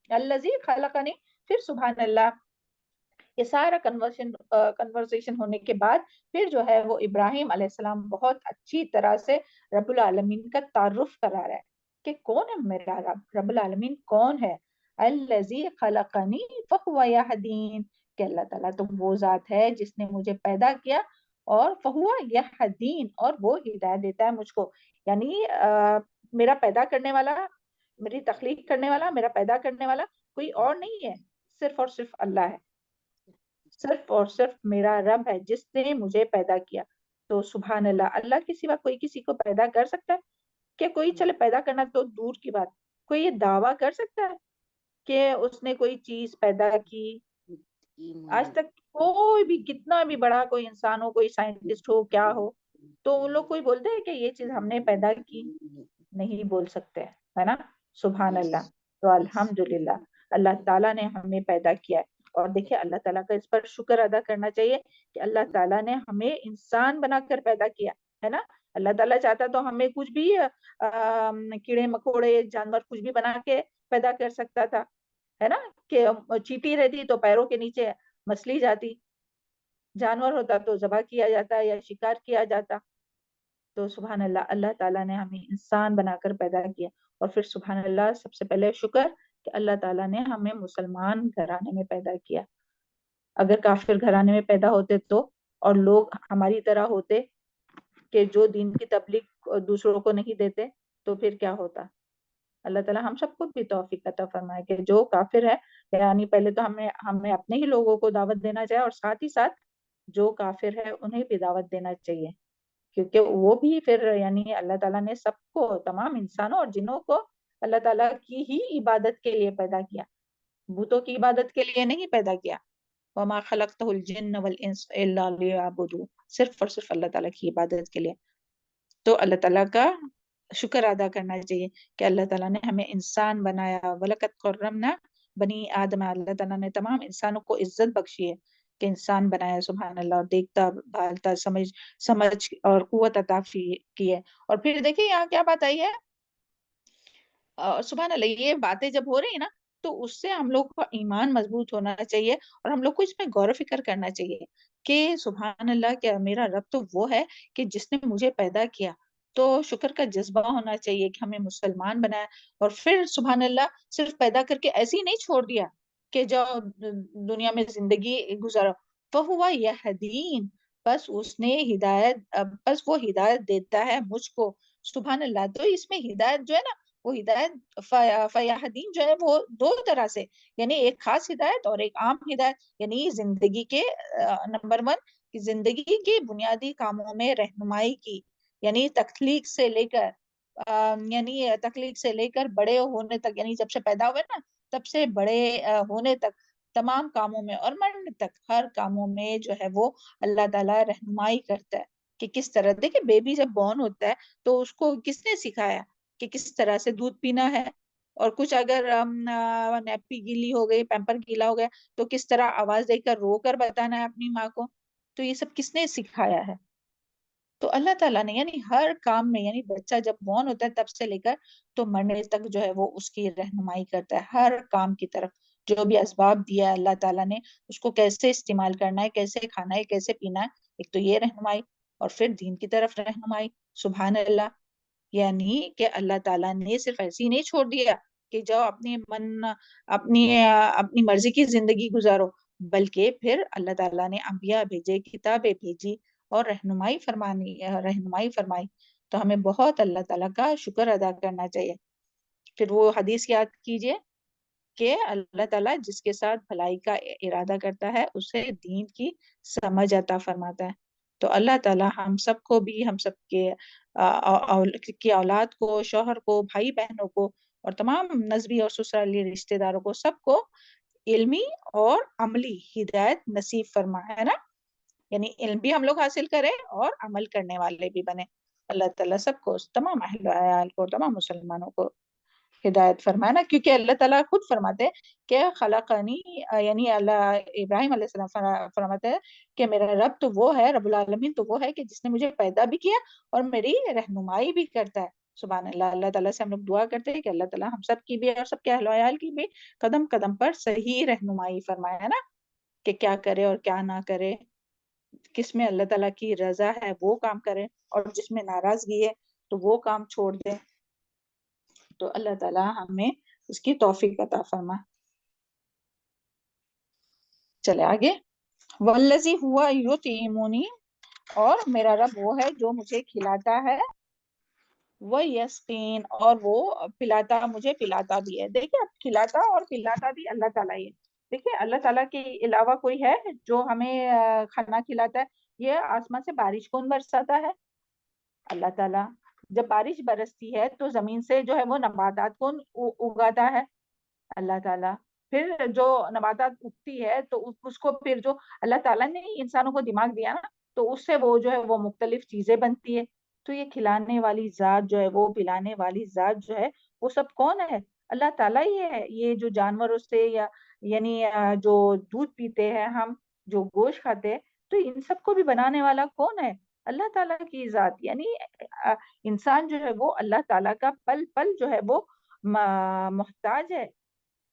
الذی خلقنی. پھر سبحان اللہ، یہ سارا کنورسیشن ہونے کے بعد پھر جو ہے وہ ابراہیم علیہ السلام بہت اچھی طرح سے رب العالمین کا تعارف کرا رہا ہے کہ کون ہے میرا رب، رب العالمین کون ہے. الذی خلقنی فہو یہدین، کہ اللہ تعالیٰ تو وہ ذات ہے جس نے مجھے پیدا کیا، اور فہو یہدین، اور وہ ہدایت دیتا ہے مجھ کو. یعنی میرا پیدا کرنے والا، میری تخلیق کرنے والا، میرا پیدا کرنے والا کوئی اور نہیں ہے، صرف اور صرف اللہ ہے. صرف اور صرف میرا رب ہے جس نے مجھے پیدا کیا. تو سبحان اللہ، اللہ کے سوا کوئی کسی کو پیدا کر سکتا ہے؟ کہ کوئی چلے پیدا کرنا تو دور کی بات، کوئی یہ دعویٰ کر سکتا ہے کہ اس نے کوئی چیز پیدا کی؟ آج تک کوئی بھی، کتنا بھی بڑا کوئی انسان ہو، کوئی سائنٹسٹ ہو، کیا ہو، تو وہ لوگ کوئی بولتے ہیں کہ یہ چیز ہم نے پیدا کی؟ نہیں بول سکتے، ہے نا. سبحان اللہ. تو الحمدللہ اللہ تعالیٰ نے ہمیں پیدا کیا ہے. اور دیکھیں اللہ تعالیٰ کا اس پر شکر ادا کرنا چاہیے کہ اللہ تعالیٰ نے ہمیں انسان بنا کر پیدا کیا ہے نا. اللہ تعالیٰ چاہتا تو ہمیں کچھ بھی کیڑے مکوڑے جانور کچھ بھی بنا کے پیدا کر سکتا تھا، ہے نا. کہ چیٹی رہتی تو پیروں کے نیچے مچھلی جاتی، جانور ہوتا تو ذبح کیا جاتا یا شکار کیا جاتا. تو سبحان اللہ، اللہ تعالیٰ نے ہمیں انسان بنا کر پیدا کیا. اور پھر سبحان اللہ، سب سے پہلے شکر کہ اللہ تعالیٰ نے ہمیں مسلمان گھرانے میں پیدا کیا. اگر کافر گھرانے میں پیدا ہوتے تو، اور لوگ ہماری طرح ہوتے کہ جو دین کی تبلیغ دوسروں کو نہیں دیتے، تو پھر کیا ہوتا. اللہ تعالیٰ ہم سب کو بھی توفیق عطا فرمائے کہ جو کافر ہے، یعنی پہلے تو ہمیں اپنے ہی لوگوں کو دعوت دینا چاہیے، اور ساتھ ہی ساتھ جو کافر ہے انہیں بھی دعوت دینا چاہیے، کیونکہ وہ بھی پھر، یعنی اللہ تعالیٰ نے سب کو، تمام انسانوں اور جنوں کو اللہ تعالیٰ کی ہی عبادت کے لیے پیدا کیا، بتوں کی عبادت کے لیے نہیں پیدا کیا. وَمَا خَلَقْتُ الْجِنَّ وَالْإِنسَ إِلَّا لِيَعْبُدُونِ، صرف اور صرف اللہ تعالیٰ کی عبادت کے لیے. تو اللہ تعالیٰ کا شکر ادا کرنا چاہیے کہ اللہ تعالیٰ نے ہمیں انسان بنایا. وَلَقَدْ كَرَّمْنَا بَنِي آدَمَ، اللہ تعالیٰ نے تمام انسانوں کو عزت بخشی ہے کہ انسان بنایا، سبحان اللہ. اور دیکھتا بھالتا، سمجھ اور قوت عطا کی ہے. اور پھر دیکھیں یہاں کیا بات آئی ہے، سبحان اللہ، یہ باتیں جب ہو رہی ہیں نا تو اس سے ہم لوگ کا ایمان مضبوط ہونا چاہیے اور ہم لوگ کو اس میں غور و فکر کرنا چاہیے کہ سبحان اللہ کہ میرا رب تو وہ ہے کہ جس نے مجھے پیدا کیا. تو شکر کا جذبہ ہونا چاہیے کہ ہمیں مسلمان بنایا اور پھر سبحان اللہ صرف پیدا کر کے ایسے ہی نہیں چھوڑ دیا کہ جاؤ دنیا میں زندگی گزارو. فہو یہدین، بس اس نے ہدایت، بس وہ ہدایت دیتا ہے مجھ کو. سبحان اللہ. تو اس میں ہدایت جو ہے نا وہ ہدایت فیہدین جو ہے وہ دو طرح سے، یعنی ایک خاص ہدایت اور ایک عام ہدایت. یعنی زندگی کے نمبر 1 زندگی کے بنیادی کاموں میں رہنمائی کی، یعنی تخلیق سے لے کر بڑے ہونے تک، یعنی جب سے پیدا ہوئے نا تب سے بڑے ہونے تک تمام کاموں میں اور مرنے تک ہر کاموں میں جو ہے وہ اللہ تعالیٰ رہنمائی کرتا ہے کہ کس طرح. دیکھیں بیبی جب بورن ہوتا ہے تو اس کو کس نے سکھایا کہ کس طرح سے دودھ پینا ہے، اور کچھ اگر نیپی گیلی ہو گئی، پیمپر گیلا ہو گیا تو کس طرح آواز دے کر رو کر بتانا ہے اپنی ماں کو. تو یہ سب کس نے سکھایا ہے؟ تو اللہ تعالیٰ نے. یعنی ہر کام میں، یعنی بچہ جب بورن ہوتا ہے تب سے لے کر تو مرنے تک جو ہے وہ اس کی رہنمائی کرتا ہے ہر کام کی طرف. جو بھی اسباب دیا ہے اللہ تعالیٰ نے اس کو کیسے استعمال کرنا ہے، کیسے کھانا ہے، کیسے پینا ہے، ایک تو یہ رہنمائی اور پھر دین کی طرف رہنمائی. سبحان اللہ. یعنی کہ اللہ تعالیٰ نے صرف ایسے ہی نہیں چھوڑ دیا کہ جاؤ اپنی مرضی کی زندگی گزارو، بلکہ پھر اللہ تعالیٰ نے انبیاء بھیجے، کتابیں بھیجی اور رہنمائی فرمائی. تو ہمیں بہت اللہ تعالیٰ کا شکر ادا کرنا چاہیے. پھر وہ حدیث یاد کیجئے کہ اللہ تعالیٰ جس کے ساتھ بھلائی کا ارادہ کرتا ہے اسے دین کی سمجھ عطا فرماتا ہے. تو اللہ تعالیٰ ہم سب کو بھی، ہم سب کی اولاد کو، شوہر کو، بھائی بہنوں کو اور تمام نسبی اور سسرالی رشتہ داروں کو سب کو علمی اور عملی ہدایت نصیب فرمائے، ہے نا. یعنی علم بھی ہم لوگ حاصل کریں اور عمل کرنے والے بھی بنے. اللہ تعالیٰ سب کو، تمام اہل عیال کو، تمام مسلمانوں کو ہدایت فرمائے نا. کیونکہ اللہ تعالیٰ خود فرماتے کہ خلقنی، یعنی اللہ ابراہیم علیہ السلام فرماتے ہیں کہ میرا رب تو وہ ہے، رب العالمین تو وہ ہے کہ جس نے مجھے پیدا بھی کیا اور میری رہنمائی بھی کرتا ہے. سبحان اللہ. اللہ تعالیٰ سے ہم لوگ دعا کرتے ہیں کہ اللہ تعالیٰ ہم سب کی بھی اور سب کے اہل و عیال کی بھی قدم قدم پر صحیح رہنمائی فرمائے، ہے نا، کہ کیا کرے اور کیا نہ کرے، کس میں اللہ تعالیٰ کی رضا ہے وہ کام کرے اور جس میں ناراضگی ہے تو وہ کام چھوڑ دیں. تو اللہ تعالیٰ ہمیں اس کی توفیق عطا فرمائے. چلے آگے. والذی ہوا یطعمنی، اور میرا رب وہ ہے جو مجھے کھلاتا ہے، ویسقین، اور وہ مجھے پلاتا بھی ہے. دیکھیں اب کھلاتا اور پلاتا بھی اللہ تعالیٰ ہی ہے. دیکھیں اللہ تعالیٰ کے علاوہ کوئی ہے جو ہمیں کھانا کھلاتا ہے؟ یہ آسمان سے بارش کون برساتا ہے؟ اللہ تعالیٰ. جب بارش برستی ہے تو زمین سے جو ہے وہ نباتات کون اگاتا ہے؟ اللہ تعالیٰ. پھر جو نباتات اگتی ہے تو اس کو پھر جو اللہ تعالیٰ نے انسانوں کو دماغ دیا نا تو اس سے وہ جو ہے وہ مختلف چیزیں بنتی ہے. تو یہ کھلانے والی ذات جو ہے، وہ پلانے والی ذات جو ہے، وہ سب کون ہے؟ اللہ تعالیٰ ہی ہے. یہ جو جانوروں سے یعنی جو دودھ پیتے ہیں ہم، جو گوشت کھاتے ہیں، تو ان سب کو بھی بنانے والا کون ہے؟ اللہ تعالیٰ کی ذات. یعنی انسان جو ہے وہ اللہ تعالیٰ کا پل پل جو ہے وہ محتاج ہے.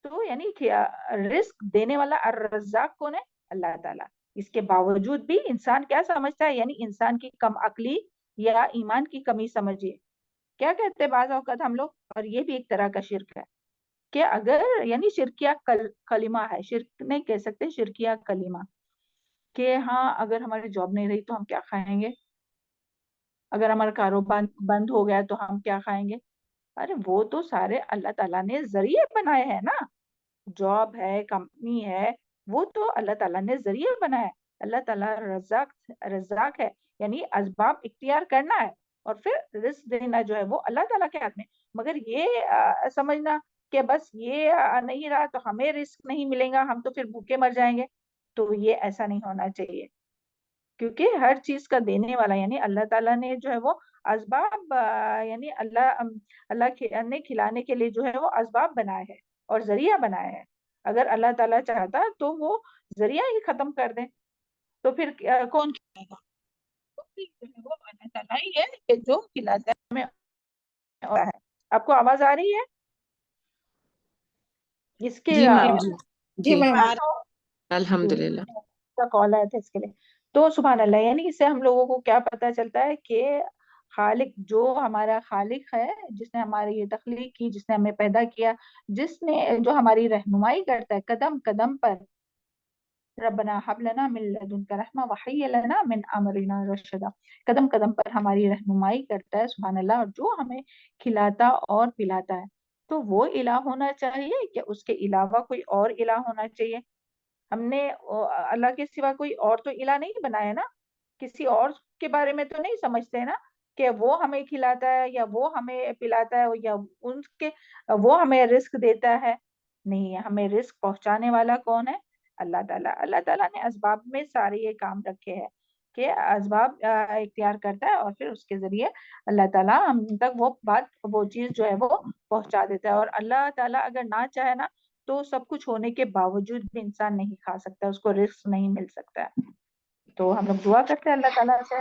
تو یعنی رزق دینے والا الرزاق کون ہے؟ اللہ تعالیٰ. اس کے باوجود بھی انسان کیا سمجھتا ہے؟ یعنی انسان کی کم عقلی یا ایمان کی کمی سمجھیے. کیا کہتے ہیں بعض اوقات ہم لوگ، اور یہ بھی ایک طرح کا شرک ہے کہ اگر یعنی شرکیہ کلمہ ہے، شرک نہیں کہہ سکتے، شرکیہ کلمہ، کہ ہاں اگر ہماری جاب نہیں رہی تو ہم کیا کھائیں گے، اگر ہمارا کاروبار بند ہو گیا تو ہم کیا کھائیں گے. ارے وہ تو سارے اللہ تعالیٰ نے ذریعے بنائے ہیں نا. جاب ہے، کمپنی ہے، وہ تو اللہ تعالیٰ نے ذریعے بنایا ہے. اللہ تعالیٰ رزاق ہے، یعنی اسباب اختیار کرنا ہے اور پھر رزق دینا جو ہے وہ اللہ تعالیٰ کے ہاتھ میں. مگر یہ سمجھنا کہ بس یہ نہیں رہا تو ہمیں رزق نہیں ملے گا، ہم تو پھر بھوکے مر جائیں گے، تو یہ ایسا نہیں ہونا چاہیے. کیونکہ ہر چیز کا دینے والا یعنی اللہ تعالیٰ نے جو ہے وہ اسباب، یعنی اللہ نے کھلانے کے لیے جو ہے وہ اسباب بنائے ہیں اور ذریعہ بنایا ہے. اگر اللہ تعالیٰ چاہتا تو وہ ذریعہ ہی ختم کر دیں تو پھر کون کھلائے گا؟ وہ اللہ تعالیٰ ہی ہے کہ جو کھلاتا ہے. آپ کو آواز آ رہی ہے؟ اس کے جی میم جی جی الحمدللہ کا کال آیا تھا اس کے لیے. تو سبحان اللہ، یعنی اس سے ہم لوگوں کو کیا پتہ چلتا ہے کہ خالق جو ہمارا خالق ہے، جس نے ہماری یہ تخلیق کی، جس نے ہمیں پیدا کیا، جس نے جو ہماری رہنمائی کرتا ہے قدم قدم پر، ربنا حب لنا من لدنک رحمہ وحی لنا من امرنا رشدا، قدم قدم پر ہماری رہنمائی کرتا ہے سبحان اللہ، اور جو ہمیں کھلاتا اور پلاتا ہے. تو وہ الہ ہونا چاہیے کہ اس کے علاوہ کوئی اور الہ ہونا چاہیے؟ ہم نے اللہ کے سوا کوئی اور تو الہ نہیں بنایا نا، کسی اور کے بارے میں تو نہیں سمجھتے نا کہ وہ ہمیں کھلاتا ہے یا وہ ہمیں پلاتا ہے یا ان کے وہ ہمیں رزق دیتا ہے. نہیں، ہمیں رزق پہنچانے والا کون ہے؟ اللہ تعالیٰ. اللہ تعالیٰ نے اسباب میں سارے یہ کام رکھے ہیں کہ اسباب اختیار کرتا ہے اور پھر اس کے ذریعے اللہ تعالیٰ ہم تک وہ بات، وہ چیز جو ہے وہ پہنچا دیتا ہے. اور اللہ تعالیٰ اگر نہ چاہے نا تو سب کچھ ہونے کے باوجود بھی انسان نہیں کھا سکتا، اس کو رزق نہیں مل سکتا ہے. تو ہم لوگ دعا کرتے ہیں اللہ تعالیٰ سے،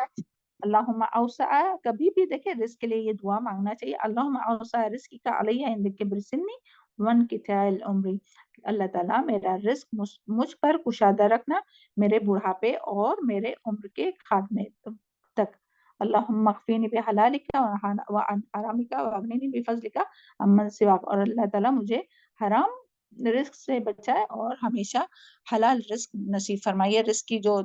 اللہم اوسع، کبھی بھی دیکھیں رزق کے لیے یہ دعا مانگنا چاہیے، اللہم اوسع رزقک علیہ عند کبر سنی وانقطاع العمر، اللہ تعالیٰ میرا رزق مجھ پر کشادہ رکھنا میرے بڑھاپے اور میرے عمر کے خاتمے تک. اللہم اغفرنی بحلالک وعن حرامک واغننی بفضلک عمن سواک، اور اللہ تعالیٰ مجھے حرام رزق سے بچائے اور ہمیشہ حلال رزق نصیب فرمائیے. رزق کی جو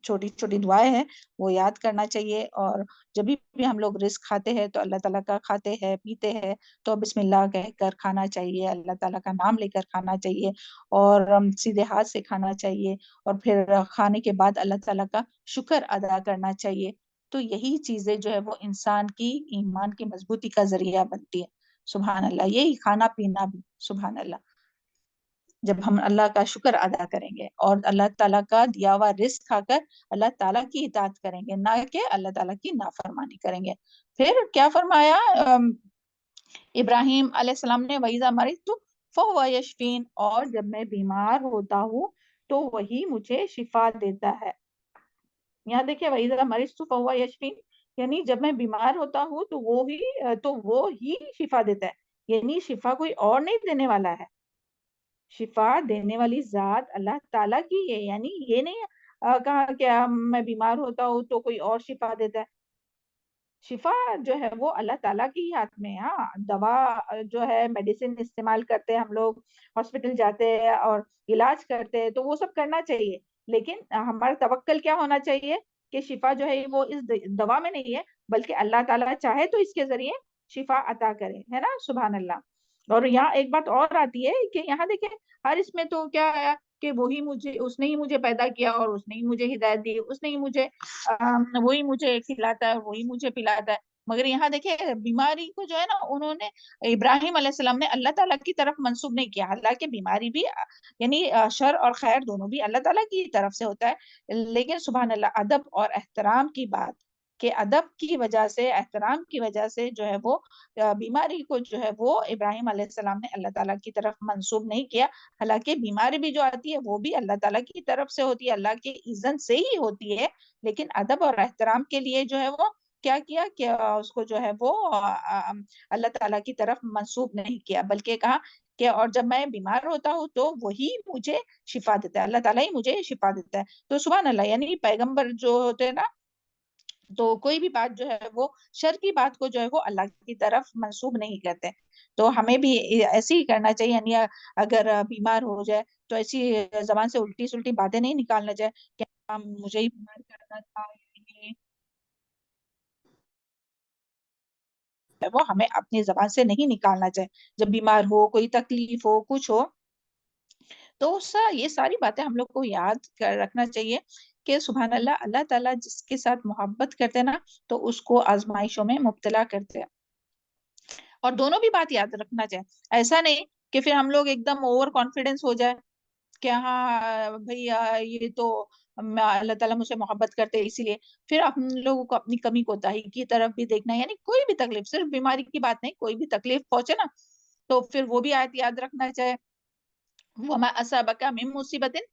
چھوٹی چھوٹی دعائیں ہیں وہ یاد کرنا چاہیے، اور جب بھی ہم لوگ رزق کھاتے ہیں تو اللہ تعالیٰ کا کھاتے ہیں پیتے ہیں تو بسم اللہ کہہ کر کھانا چاہیے، اللہ تعالیٰ کا نام لے کر کھانا چاہیے اور سیدھے ہاتھ سے کھانا چاہیے، اور پھر کھانے کے بعد اللہ تعالیٰ کا شکر ادا کرنا چاہیے. تو یہی چیزیں جو ہے وہ انسان کی ایمان کی مضبوطی کا ذریعہ بنتی ہے. سبحان اللہ، یہی کھانا پینا بھی سبحان اللہ، جب ہم اللہ کا شکر ادا کریں گے اور اللہ تعالیٰ کا دیا ہوا رزق کھا کر اللہ تعالیٰ کی اطاعت کریں گے، نہ کہ اللہ تعالیٰ کی نافرمانی کریں گے. پھر کیا فرمایا ابراہیم علیہ السلام نے، وَإِذَا مَرِضْتُ فَهُوَ يَشْفِينِ، اور جب میں بیمار ہوتا ہوں تو وہی مجھے شفا دیتا ہے. یہاں دیکھیں وَإِذَا مَرِضْتُ فَهُوَ يَشْفِينِ، یعنی جب میں بیمار ہوتا ہوں تو وہ ہی شفا دیتا ہے، یعنی شفا کوئی اور نہیں دینے والا ہے، شفا دینے والی ذات اللہ تعالیٰ کی ہے. یعنی یہ نہیں کہا کہ میں بیمار ہوتا ہوں تو کوئی اور شفا دیتا ہے، شفا جو ہے وہ اللہ تعالیٰ کی ہاتھ میں. ہاں، دوا جو ہے میڈیسن استعمال کرتے ہیں ہم لوگ، ہاسپٹل جاتے ہیں اور علاج کرتے ہیں تو وہ سب کرنا چاہیے، لیکن ہمارا توکل کیا ہونا چاہیے کہ شفا جو ہے وہ اس دوا میں نہیں ہے، بلکہ اللہ تعالیٰ چاہے تو اس کے ذریعے شفا عطا کرے، ہے نا سبحان اللہ. اور یہاں ایک بات اور آتی ہے کہ یہاں دیکھیں ہر اس میں تو کیا ہے کہ اس نے ہی مجھے پیدا کیا اور اس نے ہی مجھے ہدایت دی، اس نے ہی مجھے وہی مجھے کھلاتا ہے، وہی مجھے پلاتا ہے. مگر یہاں دیکھیں بیماری کو جو ہے نا انہوں نے ابراہیم علیہ السلام نے اللہ تعالیٰ کی طرف منسوب نہیں کیا، حالانکہ بیماری بھی یعنی شر اور خیر دونوں بھی اللہ تعالیٰ کی طرف سے ہوتا ہے، لیکن سبحان اللہ ادب اور احترام کی بات کہ ادب کی وجہ سے، احترام کی وجہ سے جو ہے وہ بیماری کو جو ہے وہ ابراہیم علیہ السلام نے اللہ تعالیٰ کی طرف منسوب نہیں کیا، حالانکہ بیماری بھی جو آتی ہے وہ بھی اللہ تعالیٰ کی طرف سے ہوتی ہے، اللہ کے اذن سے ہی ہوتی ہے، لیکن ادب اور احترام کے لیے جو ہے وہ کیا کہ اس کو جو ہے وہ اللہ تعالیٰ کی طرف منسوب نہیں کیا، بلکہ کہا کہ اور جب میں بیمار ہوتا ہوں تو وہی مجھے شفا دیتا ہے، اللہ تعالیٰ ہی مجھے شفا دیتا ہے. تو سبحان اللہ، یعنی پیغمبر جو ہوتے ہیں نا تو کوئی بھی بات جو ہے وہ شر کی بات کو جو ہے وہ اللہ کی طرف منسوب نہیں کرتے. تو ہمیں بھی ایسے ہی کرنا چاہیے، یعنی اگر بیمار ہو جائے تو ایسی زبان سے الٹی سلٹی باتیں نہیں نکالنا چاہیے کہ مجھے ہی بیمار کرنا تھا، وہ ہمیں اپنی زبان سے نہیں نکالنا چاہیے. جب بیمار ہو، کوئی تکلیف ہو، کچھ ہو تو یہ ساری باتیں ہم لوگ کو یاد رکھنا چاہیے کہ سبحان اللہ، اللہ تعالیٰ جس کے ساتھ محبت کرتے نا تو اس کو آزمائشوں میں مبتلا کرتے ہیں. اور دونوں بھی بات یاد رکھنا چاہیے، ایسا نہیں کہ پھر ہم لوگ ایک دم اوور کانفیڈنس ہو جائے کہ ہاں بھئی یہ تو اللہ تعالیٰ مجھ سے محبت کرتے اسی لیے، پھر ہم لوگوں کو اپنی کمی کوتاہی کی طرف بھی دیکھنا ہے. یعنی کوئی بھی تکلیف، صرف بیماری کی بات نہیں، کوئی بھی تکلیف پہنچے نا تو پھر وہ بھی آیت یاد رکھنا چاہیے، وَمَا أَصَابَكَ مِن مُّصِيبَةٍ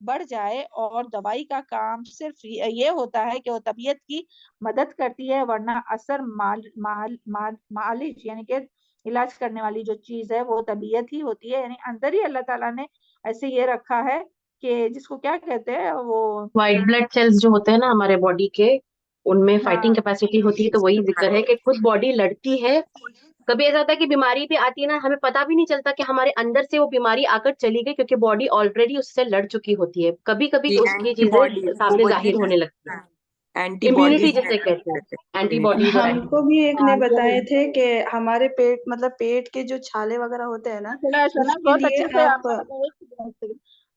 بڑھ جائے، اور دوائی کا کام صرف یہ ہوتا ہے کہ وہ طبیعت کی مدد کرتی ہے، ورنہ اثر معالج یعنی کہ علاج کرنے والی جو چیز ہے وہ طبیعت ہی ہوتی ہے. یعنی اندر ہی اللہ تعالیٰ نے ایسے یہ رکھا ہے کہ جس کو کیا کہتے ہیں وہ وائٹ بلڈ سیلز جو ہوتے ہیں نا ہمارے باڈی کے، ان میں ہاں فائٹنگ کیپیسٹی ہوتی ہے. تو وہی ذکر ہے کہ خود باڈی لڑتی ہے. کبھی ایسا ہوتا ہے کہ بیماری بھی آتی ہے نا، ہمیں پتا بھی نہیں چلتا کہ ہمارے اندر سے وہ بیماری آ کر چلی گئی، کیونکہ باڈی آلریڈی اس سے لڑ چکی ہوتی ہے. کبھی کبھی جی اس کی اینٹی چیزیں باڈی وہ سامنے بولتے ظاہر ہیں ہونے لگتی ہیں. نا، اینٹی امیونٹی باڈیز جسے کہتے ہیں، اینٹی باڈیز اور ہم اینٹی کو بھی ایک نے ہاں بتائے تھے کہ ہمارے پیٹ مطلب پیٹ کے جو چھالے وغیرہ ہوتے ہیں نا، اس شہناز کے بہت لیے اچھے سے آپ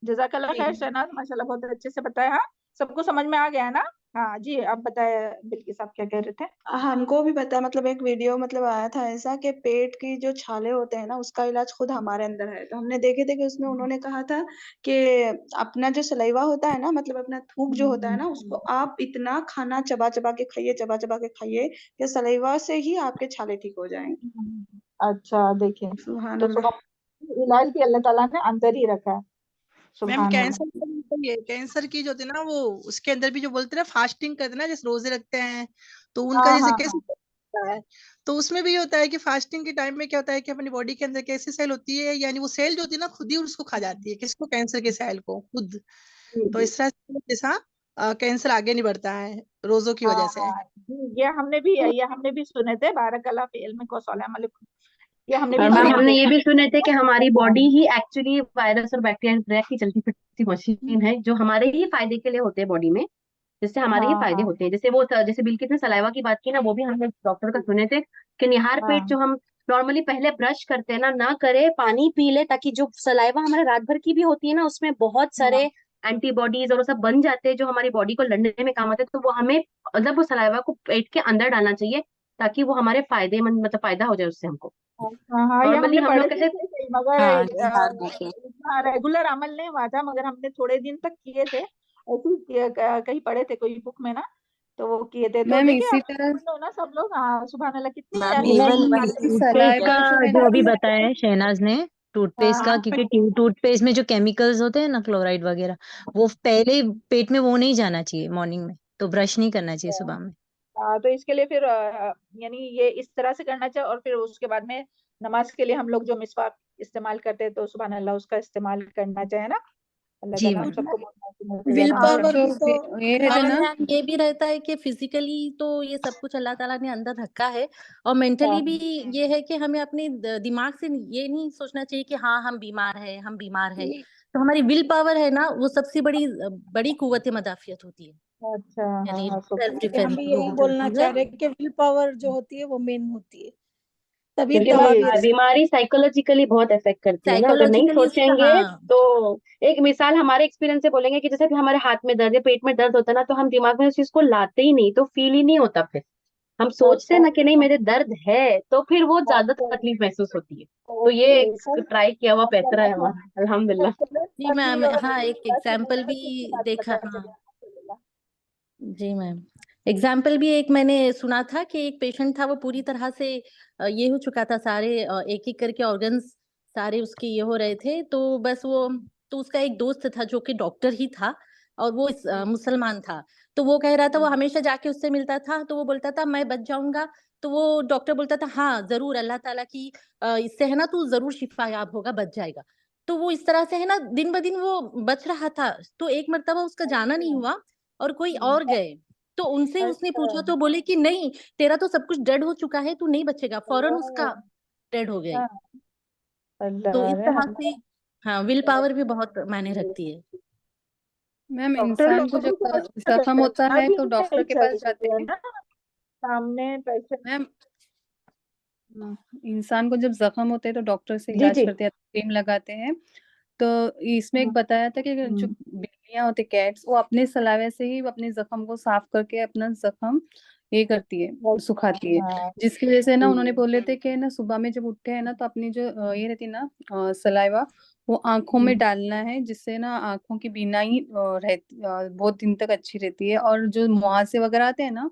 جزاک اللہ خیر. شہناز ماشاء اللہ بہت اچھے سے بتایا. ہاں سب کو سمجھ میں آ گیا نا؟ ہاں جی آپ بتائے بلکہ آپ کیا کہہ رہے تھے؟ ہم کو بھی پتا مطلب ایک ویڈیو مطلب آیا تھا ایسا کہ پیٹ کی جو چھالے ہوتے ہیں نا اس کا علاج خود ہمارے اندر ہے. تو ہم نے دیکھے تھے کہ اس میں انہوں نے کہا تھا کہ اپنا جو سلیوا ہوتا ہے نا، مطلب اپنا تھوک جو ہوتا ہے نا، اس کو آپ اتنا کھانا چبا چبا کے کھائیے، چبا چبا کے کھائیے کہ سلیوا سے ہی آپ کے چھالے ٹھیک ہو جائیں گے. اچھا دیکھیں سبحان تو اللہ. علاج بھی اللہ تعالیٰ نے اندر ہی رکھا ہے. میم سبحان اللہ. کینسر کی جو ہوتی ہے نا، وہ اس کے اندر بھی جو بولتے ہیں نا فاسٹنگ کرتے ہیں نا، جیسے روزے رکھتے ہیں، تو ان کا ہاں جیسے ہاں کیسے ہوتا ہے، تو اس میں بھی یہ ہوتا ہے کہ فاسٹنگ کے ٹائم میں کیا ہوتا ہے کہ اپنی باڈی کے اندر کیسی سیل ہوتی ہے، یعنی وہ سیل جو ہوتی ہے نا خود ہی اس کو کھا جاتی ہے، کس کو؟ کینسر کے سیل کو خود. تو اس طرح سے جیسا کینسر آگے نہیں بڑھتا ہے روزوں کی وجہ سے. یہ ہم نے بھی سنے تھے. بارک اللہ فی علمک و صالح عملک. یہ ہم نے اور بھی میم سنے ہم نے تھے. یہ بھی سنے تھے کہ ہماری باڈی ہی ایکچولی وائرس اور بیکٹیریا کی چلتی پھرتی مشین ہے، جو ہمارے ہی فائدے کے لیے ہوتے ہیں باڈی میں، جس سے ہمارے ہی ہاں فائدے ہاں ہوتے ہیں. جیسے بلکہ نے سلائیوا کی بات کی نا، وہ بھی ہم نے ڈاکٹر کا سنے تھے کہ نہار ہاں پیٹ جو ہم نارملی پہلے برش کرتے ہیں نا، نہ کرے، پانی پی لے، تاکہ جو سلائیوا ہمارے رات بھر کی بھی ہوتی ہے نا، اس میں بہت سارے اینٹی باڈیز اور وہ سب بن جاتے ہیں جو ہماری باڈی کو لڑنے میں کام آتے ہیں. تو وہ ہمیں مطلب وہ سلائیوا کو پیٹ کے اندر ڈالنا چاہیے، تاکہ وہ ہمارے فائدے مند مطلب فائدہ ہو جائے اس سے ہم کو. ہاں یہ ہم نارملی نے ہم پڑھے لوگ تھے کیسے صحیح، مگر ہاں نہار دیکھیں. ریگولر عمل نہیں ہوا تھا، مگر ہم نے تھوڑے دن تک کیے تھے. ایسے ہی کہیں پڑھے تھے کوئی بک میں نا، تو وہ کیے تھے. تو میم دیکھیں اسی آپ طرح سن لو نا سب لوگ. ہاں سبحان اللہ کتنی میم یعنی ایون باتیں. ٹوتھ پیسٹ کا سلائیوا جو ہے جو نا، ابھی بتایا ہے شہناز نے، ٹوتھ ہاں پیسٹ کا، ہاں کیونکہ ٹوتھ پیسٹ میں جو کیمیکلز ہوتے ہیں نا، کلورائڈ وغیرہ، وہ پہلے پیٹ میں وہ نہیں جانا چاہیے مارننگ میں، تو برش نہیں کرنا چاہیے صبح میں. تو اس کے لیے پھر یعنی یہ اس طرح سے کرنا چاہیے. اور پھر اس کے بعد میں نماز کے لیے ہم لوگ جو مسواک استعمال کرتے ہیں، تو سبحان اللہ اس کا استعمال کرنا چاہیے نا. اللہ جی تعالیٰ ہم میم. سب کو ول عمل پاور کرنے بھی تو یہ ہے ہمارے نا، یہاں یہ بھی رہتا ہے کہ فزیکلی تو یہ سب کچھ اللہ تعالیٰ نے اندر رکھا ہے، اور مینٹلی بھی یہ ہے کہ ہمیں اپنے دماغ سے یہ نہیں سوچنا چاہیے کہ ہاں ہم بیمار ہے. تو ہماری ول پاور ہے نا، وہ سب سے بڑی قوت مدافعت ہوتی ہے. اچھا ہاں یعنی ہاں سیلف کہ ہم ڈیفینس بھی جو یہی ہوتی بولنا ہے. چاہ رہے ہیں کہ ول پاور جو ہوتی ہے وہ مین ہوتی ہے، تبھی کیونکہ دوا میم بھی اچھی. بیماری سائیکولوجیکلی بہت افیکٹ کرتی ہے نا، اگر نہیں سائیکولوجیکلی سوچیں گے ہاں تو. ایک مثال ہمارے ایکسپیرینس سے بولیں گے کہ جیسے کہ ہمارے ہاتھ میں درد ہے، پیٹ میں درد ہوتا ہے نا، تو ہم دماغ میں اس چیز کو لاتے ہی نہیں، تو فیل ہی نہیں ہوتا. پھر ہم سوچتے ہیں نا کہ نہیں میرے درد ہے، تو پھر وہ زیادہ تکلیف محسوس ہوتی ہے. تو یہ ایک ٹرائی کیا ہوا پیسرا ہے ہمارا، الحمد للہ. جی میم. ہاں ایک ایگزامپل بھی دیکھا. ہاں جی میم، ایگزامپل بھی ایک میں نے سنا تھا کہ ایک پیشنٹ تھا، وہ پوری طرح سے یہ ہو چکا تھا، سارے ایک ایک کر کے آرگنز سارے اس کے یہ ہو رہے تھے. تو بس وہ تو اس کا ایک دوست تھا جو کہ ڈاکٹر ہی تھا، اور وہ مسلمان تھا. تو وہ کہہ رہا تھا، وہ ہمیشہ جا کے اس سے ملتا تھا، تو وہ بولتا تھا میں بچ جاؤں گا. تو وہ ڈاکٹر بولتا تھا ہاں ضرور، اللہ تعالیٰ کی اس سے ہے نا تو ضرور شفا یاب ہوگا، بچ جائے گا. تو وہ اس طرح سے ہے نا دن بدن وہ بچ رہا تھا. تو ایک مرتبہ اس کا جانا نہیں ہوا اور کوئی اور گئے، تو ان سے اس نے پوچھا تو بولے کہ نہیں تیرا تو سب کچھ ڈیڈ ہو چکا ہے، تو نہیں بچے گا. فوراً اس کا ڈیڈ ہو گیا. تو اس طرح سے ہاں ول پاور بھی بہت معنی رکھتی ہے. میم ڈاکٹر انسان کو لوگوں جب کو زخم ہوتا ڈرنا ہے بھی تو ڈاکٹر نہیں کے پاس جاتے چاہیے ہیں. نا سامنے پیسے. میم انسان کو جب زخم ہوتے ہیں تو ڈاکٹر سے جی علاج جی کرتے ہیں، کریم لگاتے ہیں. تو اس میں ایک بتایا تھا کہ جو بلیاں ہوتی کیٹس، وہ اپنے سلاوے سے ہی اپنے زخم کو صاف کر کے اپنا زخم یہ کرتی ہے، سکھاتی ہے. جس کی وجہ سے نا انہوں نے بولے تھے کہ نا صبح میں جب اٹھتے ہیں نا، تو اپنی جو یہ رہتی نا سلائیوا، وہ آنکھوں میں ڈالنا ہے، جس سے نا آنکھوں کی بینائی بہت دن تک اچھی رہتی ہے. اور جو مہاسے وغیرہ آتے ہیں نا،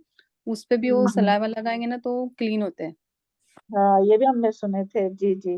اس پہ بھی وہ سلائیوا لگائیں گے نا تو کلین ہوتے ہیں. ہاں یہ بھی ہم نے سنے تھے. جی جی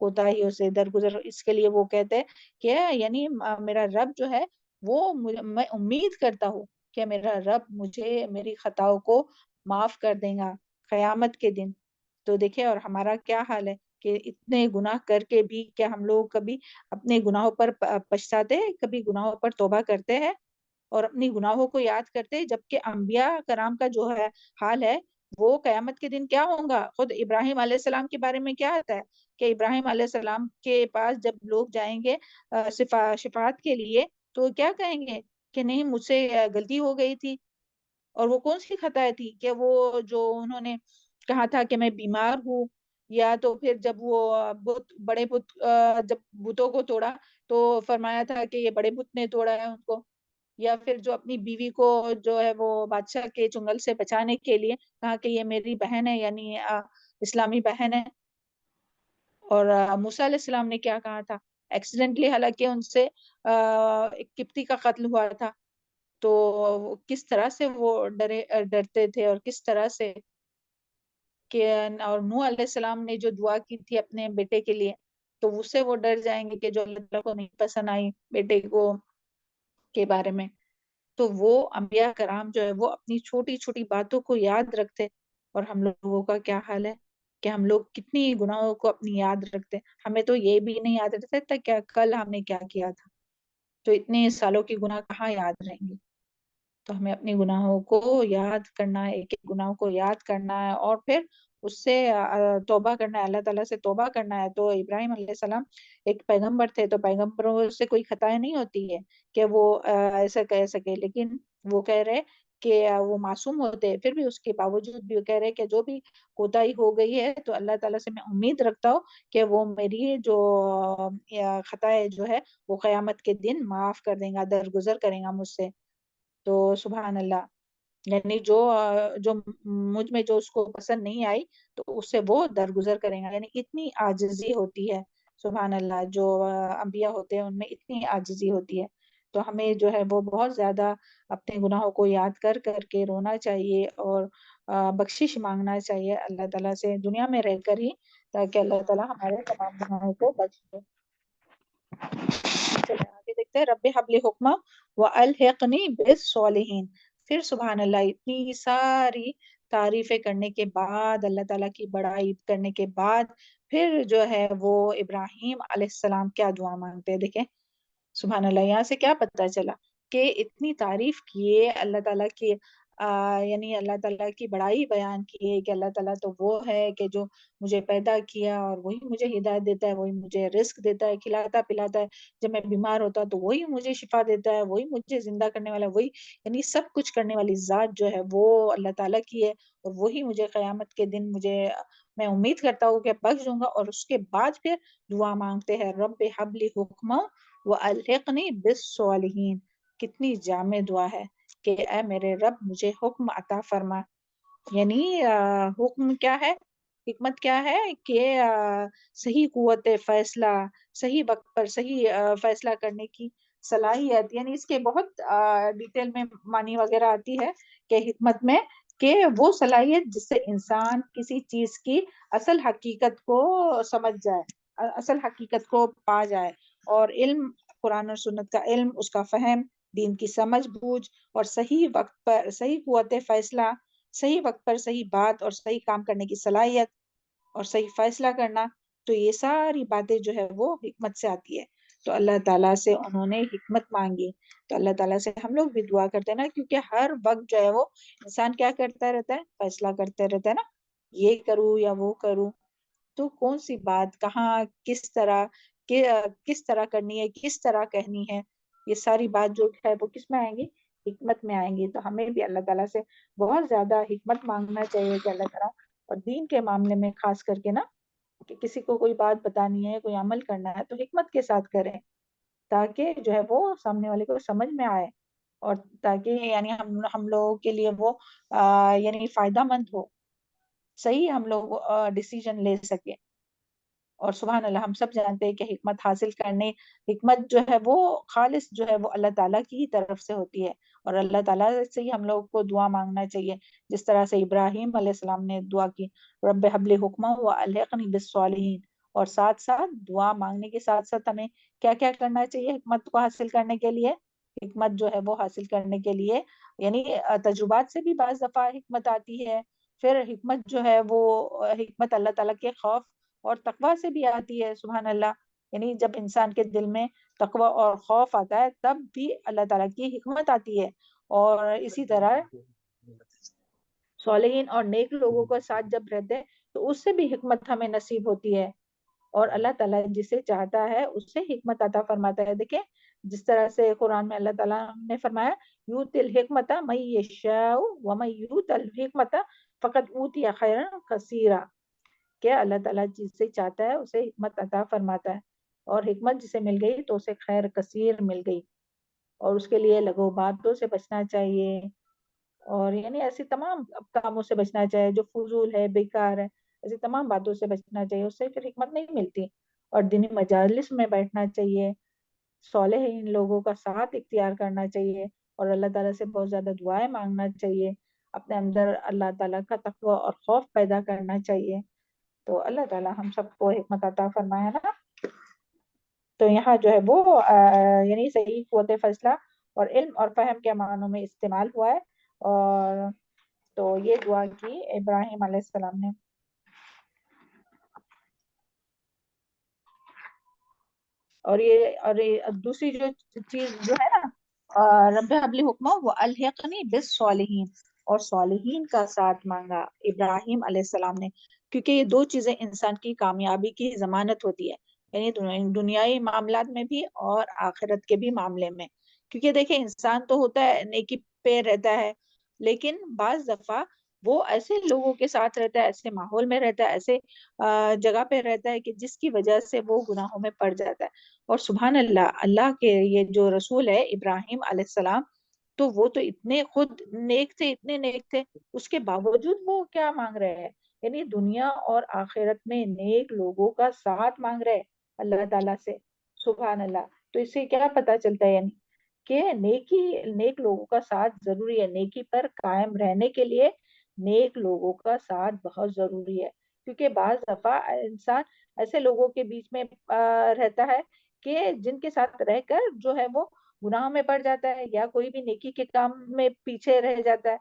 کوتاہیوں سے درگزر. اس کے لیے وہ کہتے ہیں کہ یعنی میرا رب جو ہے وہ میں امید کرتا ہوں کہ میرا رب مجھے میری خطاؤں کو معاف کر دے گا قیامت کے دن. تو دیکھیں اور ہمارا کیا حال ہے کہ اتنے گناہ کر کے بھی کیا ہم لوگ کبھی اپنے گناہوں پر پچھتاتے ہیں, کبھی گناہوں پر توبہ کرتے ہیں اور اپنی گناہوں کو یاد کرتے ہیں؟ جبکہ انبیاء کرام کا جو ہے حال ہے وہ قیامت کے دن کیا ہوگا. خود ابراہیم علیہ السلام کے بارے میں کیا آتا ہے کہ ابراہیم علیہ السلام کے پاس جب لوگ جائیں گے شفاعت کے لیے تو کیا کہیں گے کہ نہیں مجھ سے غلطی ہو گئی تھی. اور وہ کون سی خطا تھی کہ وہ جو انہوں نے کہا تھا کہ میں بیمار ہوں, یا تو پھر جب وہ بڑے بت جب بتوں کو توڑا تو فرمایا تھا کہ یہ بڑے بت نے توڑا ہے ان کو, یا پھر جو اپنی بیوی کو جو ہے وہ بادشاہ کے چنگل سے بچانے کے لیے کہا کہ یہ میری بہن ہے, یعنی اسلامی بہن ہے. اور موسیٰ علیہ السلام نے کیا کہا تھا ایکسیڈنٹلی, حالانکہ ان سے ایک قبطی کا قتل ہوا تھا, تو کس طرح سے وہ ڈرتے تھے اور کس طرح سے کہ اور نوح علیہ السلام نے جو دعا کی تھی اپنے بیٹے کے لیے تو اس سے وہ ڈر جائیں گے کہ جو اللہ تعالیٰ کو نہیں پسند آئی بیٹے کو کے بارے میں. تو وہ انبیاء کرام جو ہے وہ اپنی چھوٹی چھوٹی باتوں کو یاد رکھتے, اور ہم لوگوں کا کیا حال ہے کہ ہم لوگ کتنی گناہوں کو اپنی یاد رکھتے. ہمیں تو یہ بھی نہیں یاد رہتا کیا کل ہم نے کیا کیا تھا, تو اتنے سالوں کی گناہ کہاں یاد رہیں گے. تو ہمیں اپنے گناہوں کو یاد کرنا ہے, ایک ایک گناہوں کو یاد کرنا ہے اور پھر اس سے توبہ کرنا ہے, اللہ تعالیٰ سے توبہ کرنا ہے. تو ابراہیم علیہ السلام ایک پیغمبر تھے, تو پیغمبروں سے کوئی خطائیں نہیں ہوتی ہے کہ وہ ایسا کہہ سکے, لیکن وہ کہہ رہے کہ وہ معصوم ہوتے, پھر بھی اس کے باوجود بھی وہ کہہ رہے کہ جو بھی کوتاہی ہو گئی ہے تو اللہ تعالیٰ سے میں امید رکھتا ہوں کہ وہ میری جو خطائیں جو ہے وہ قیامت کے دن معاف کر دیں گا, درگزر کریں گا مجھ سے. تو سبحان اللہ, یعنی جو مجھ میں جو اس کو پسند نہیں آئی تو اس سے وہ درگزر کریں گا. یعنی اتنی عاجزی ہوتی ہے سبحان اللہ, جو انبیاء ہوتے ہیں ان میں اتنی عاجزی ہوتی ہے. تو ہمیں جو ہے وہ بہت زیادہ اپنے گناہوں کو یاد کر کر کے رونا چاہیے اور بخشش مانگنا چاہیے اللہ تعالیٰ سے دنیا میں رہ کر ہی, تاکہ اللہ تعالیٰ ہمارے تمام گناہوں کو بخش دے. چلیں آگے دیکھتے ہیں. رب حب لی حکما والحقنی بالصالحین. پھر سبحان اللہ اتنی ساری تعریفیں کرنے کے بعد, اللہ تعالیٰ کی بڑائی کرنے کے بعد پھر جو ہے وہ ابراہیم علیہ السلام کیا دعا مانگتے ہیں. دیکھیں سبحان اللہ, یہاں سے کیا پتہ چلا کہ اتنی تعریف کیے اللہ تعالیٰ کی, یعنی اللہ تعالیٰ کی بڑائی بیان کی ہے کہ اللہ تعالیٰ تو وہ ہے کہ جو مجھے پیدا کیا اور وہی مجھے ہدایت دیتا ہے, وہی مجھے رزق دیتا ہے, کھلاتا پلاتا ہے, جب میں بیمار ہوتا تو وہی مجھے شفا دیتا ہے, وہی مجھے زندہ کرنے والا, وہی یعنی سب کچھ کرنے والی ذات جو ہے وہ اللہ تعالیٰ کی ہے, اور وہی مجھے قیامت کے دن میں امید کرتا ہوں کہ بخش دوں گا. اور اس کے بعد پھر دعا مانگتے ہیں رب حب لی حکما والحقنی بالصالحین. کتنی جامع دعا ہے کہ اے میرے رب مجھے حکم عطا فرما. یعنی حکم کیا ہے, حکمت کیا ہے کہ صحیح قوت فیصلہ, صحیح وقت پر صحیح فیصلہ کرنے کی صلاحیت. یعنی اس کے بہت ڈیٹیل میں معنی وغیرہ آتی ہے کہ حکمت میں کہ وہ صلاحیت جس سے انسان کسی چیز کی اصل حقیقت کو سمجھ جائے, اصل حقیقت کو پا جائے, اور علم قرآن اور سنت کا علم, اس کا فہم, دین کی سمجھ بوجھ, اور صحیح وقت پر صحیح قوت فیصلہ, صحیح وقت پر صحیح بات اور صحیح کام کرنے کی صلاحیت اور صحیح فیصلہ کرنا. تو یہ ساری باتیں جو ہے وہ حکمت سے آتی ہے. تو اللہ تعالیٰ سے انہوں نے حکمت مانگی. تو اللہ تعالیٰ سے ہم لوگ بھی دعا کرتے ہیں نا, کیونکہ ہر وقت جو ہے وہ انسان کیا کرتا رہتا ہے, فیصلہ کرتے رہتا ہے نا, یہ کروں یا وہ کروں, تو کون سی بات کہاں کس طرح کرنی ہے, کس طرح کہنی ہے, یہ ساری بات جو ہے وہ کس میں آئیں گی, حکمت میں آئیں گی. تو ہمیں بھی اللہ تعالیٰ سے بہت زیادہ حکمت مانگنا چاہیے کہ اللہ تعالیٰ, اور دین کے معاملے میں خاص کر کے نا, کہ کسی کو کوئی بات بتانی ہے, کوئی عمل کرنا ہے تو حکمت کے ساتھ کریں, تاکہ جو ہے وہ سامنے والے کو سمجھ میں آئے, اور تاکہ یعنی ہم لوگوں کے لیے وہ یعنی فائدہ مند ہو, صحیح ہم لوگ ڈیسیجن لے سکیں. اور سبحان اللہ ہم سب جانتے ہیں کہ حکمت حاصل کرنے, حکمت جو ہے وہ خالص جو ہے وہ اللہ تعالیٰ کی طرف سے ہوتی ہے, اور اللہ تعالیٰ سے ہی ہم لوگ کو دعا مانگنا چاہیے, جس طرح سے ابراہیم علیہ السلام نے دعا کی رب حب لی حکما والحقنی بالصالحین. اور ساتھ ساتھ دعا مانگنے کے ساتھ ساتھ ہمیں کیا کیا کرنا چاہیے حکمت کو حاصل کرنے کے لیے؟ حکمت جو ہے وہ حاصل کرنے کے لیے یعنی تجربات سے بھی بعض دفعہ حکمت آتی ہے. پھر حکمت جو ہے وہ حکمت اللہ تعالیٰ کے خوف اور تقوی سے بھی آتی ہے. سبحان اللہ. یعنی جب انسان کے دل میں تقوی اور خوف آتا ہے تب بھی اللہ تعالیٰ کی حکمت آتی ہے. اور اسی طرح صالحین اور نیک لوگوں کے ساتھ جب رہتے ہیں تو اس سے بھی حکمت ہمیں نصیب ہوتی ہے. اور اللہ تعالیٰ جسے چاہتا ہے اس سے حکمت عطا فرماتا ہے. دیکھیں جس طرح سے قرآن میں اللہ تعالیٰ نے فرمایا یوت الحکمت من یشاء ومن یوت الحکمت فقد اوتی خیرا کثیرا، کہ اللہ تعالیٰ جس سے چاہتا ہے اسے حکمت عطا فرماتا ہے، اور حکمت جسے مل گئی تو اسے خیر کثیر مل گئی. اور اس کے لیے لغو باتوں سے بچنا چاہیے، اور یعنی ایسی تمام کاموں سے بچنا چاہیے جو فضول ہے، بیکار ہے، ایسی تمام باتوں سے بچنا چاہیے. اس سے پھر حکمت نہیں ملتی. اور دینی مجالس میں بیٹھنا چاہیے، صالحین لوگوں کا ساتھ اختیار کرنا چاہیے، اور اللہ تعالیٰ سے بہت زیادہ دعائیں مانگنا چاہیے. اپنے اندر اللہ تعالیٰ کا تقوی اور خوف پیدا کرنا چاہیے. تو اللہ تعالیٰ ہم سب کو حکمت عطا فرمائے نا. تو یہاں جو ہے وہ یعنی صحیح قوت فیصلہ اور علم اور فہم کے معنوں میں استعمال ہوا ہے. اور تو یہ دعا کی ابراہیم علیہ السلام نے. اور یہ دوسری جو چیز جو ہے نا رب حب لی حکمہ وہ الحقنی بالصالحین، اور صالحین کا ساتھ مانگا ابراہیم علیہ السلام نے، کیونکہ یہ دو چیزیں انسان کی کامیابی کی ضمانت ہوتی ہے، یعنی دنیائی معاملات میں بھی اور آخرت کے بھی معاملے میں. کیونکہ دیکھیں انسان تو ہوتا ہے نیکی پہ رہتا ہے، لیکن بعض دفعہ وہ ایسے لوگوں کے ساتھ رہتا ہے، ایسے ماحول میں رہتا ہے، ایسے جگہ پہ رہتا ہے کہ جس کی وجہ سے وہ گناہوں میں پڑ جاتا ہے. اور سبحان اللہ، اللہ کے یہ جو رسول ہے ابراہیم علیہ السلام، تو وہ تو اتنے خود نیک تھے، اتنے نیک تھے، اس کے باوجود وہ کیا مانگ رہے ہیں؟ یعنی دنیا اور آخرت میں نیک لوگوں کا ساتھ مانگ رہے اللہ تعالیٰ سے. سبحان اللہ. تو اس سے کیا پتا چلتا ہے؟ یعنی کہ نیک لوگوں کا ساتھ ضروری ہے. نیکی پر قائم رہنے کے لیے نیک لوگوں کا ساتھ بہت ضروری ہے. کیونکہ بعض دفعہ انسان ایسے لوگوں کے بیچ میں رہتا ہے کہ جن کے ساتھ رہ کر جو ہے وہ گناہوں میں پڑ جاتا ہے، یا کوئی بھی نیکی کے کام میں پیچھے رہ جاتا ہے.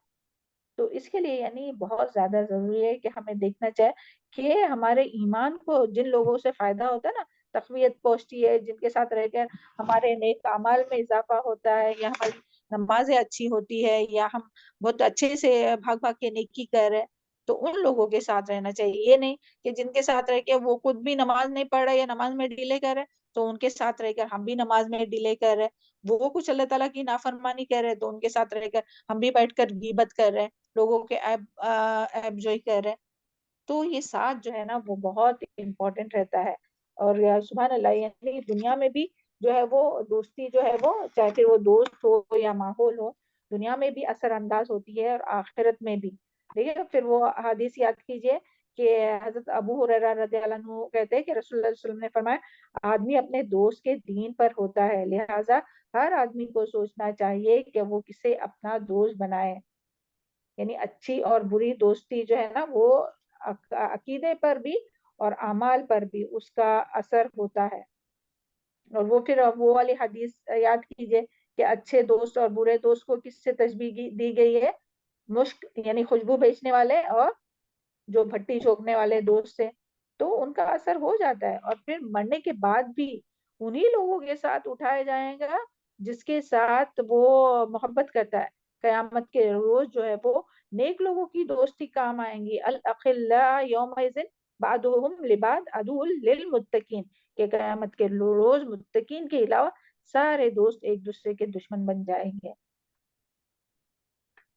تو اس کے لیے یعنی بہت زیادہ ضروری ہے کہ ہمیں دیکھنا چاہے کہ ہمارے ایمان کو جن لوگوں سے فائدہ ہوتا ہے نا، تقویت پہنچتی ہے، جن کے ساتھ رہ کر ہمارے نیک اعمال میں اضافہ ہوتا ہے، یا ہماری نمازیں اچھی ہوتی ہے، یا ہم بہت اچھے سے بھاگ بھاگ کے نیکی کر رہے، تو ان لوگوں کے ساتھ رہنا چاہیے. یہ نہیں کہ جن کے ساتھ رہ کے وہ خود بھی نماز نہیں پڑھ رہے یا نماز میں ڈیلے کر رہے تو ان کے ساتھ رہ کر ہم بھی نماز میں ڈیلے کر رہے، وہ کچھ اللہ تعالیٰ کی نافرمانی کر رہے تو ان کے ساتھ رہ کر ہم بھی بیٹھ کر غیبت کر رہے، لوگوں کے عیب جوئی کر رہے. تو یہ ساتھ جو ہے نا وہ بہت امپورٹنٹ رہتا ہے. اور سبحان اللہ، یعنی دنیا میں بھی جو ہے وہ دوستی جو ہے وہ چاہے پھر وہ دوست ہو یا ماحول ہو، دنیا میں بھی اثر انداز ہوتی ہے اور آخرت میں بھی. دیکھیے پھر وہ حدیث یاد کیجئے کہ حضرت ابو ہریرہ رضی اللہ عنہ کہتے ہیں کہ رسول اللہ صلی اللہ علیہ وسلم نے فرمایا آدمی اپنے دوست کے دین پر ہوتا ہے، لہٰذا ہر آدمی کو سوچنا چاہیے کہ وہ کسے اپنا دوست بنائے. یعنی اچھی اور بری دوستی جو ہے نا وہ عقیدے پر بھی اور اعمال پر بھی اس کا اثر ہوتا ہے. اور وہ پھر وہ والی حدیث یاد کیجئے کہ اچھے دوست اور برے دوست کو کس سے تشبیہ دی گئی ہے؟ مشک یعنی خوشبو بیچنے والے اور جو بھٹی چوکنے والے دوست سے، تو ان کا اثر ہو جاتا ہے. اور پھر مرنے کے بعد بھی انہی لوگوں کے ساتھ اٹھایا جائے گا جس کے ساتھ وہ محبت کرتا ہے. قیامت کے روز جو ہے وہ نیک لوگوں کی دوستی کام آئیں گی. الاخلاء یومئذ بعضهم لبعض عدو للمتقین، کہ قیامت کے روز متقین کے علاوہ سارے دوست ایک دوسرے کے دشمن بن جائیں گے.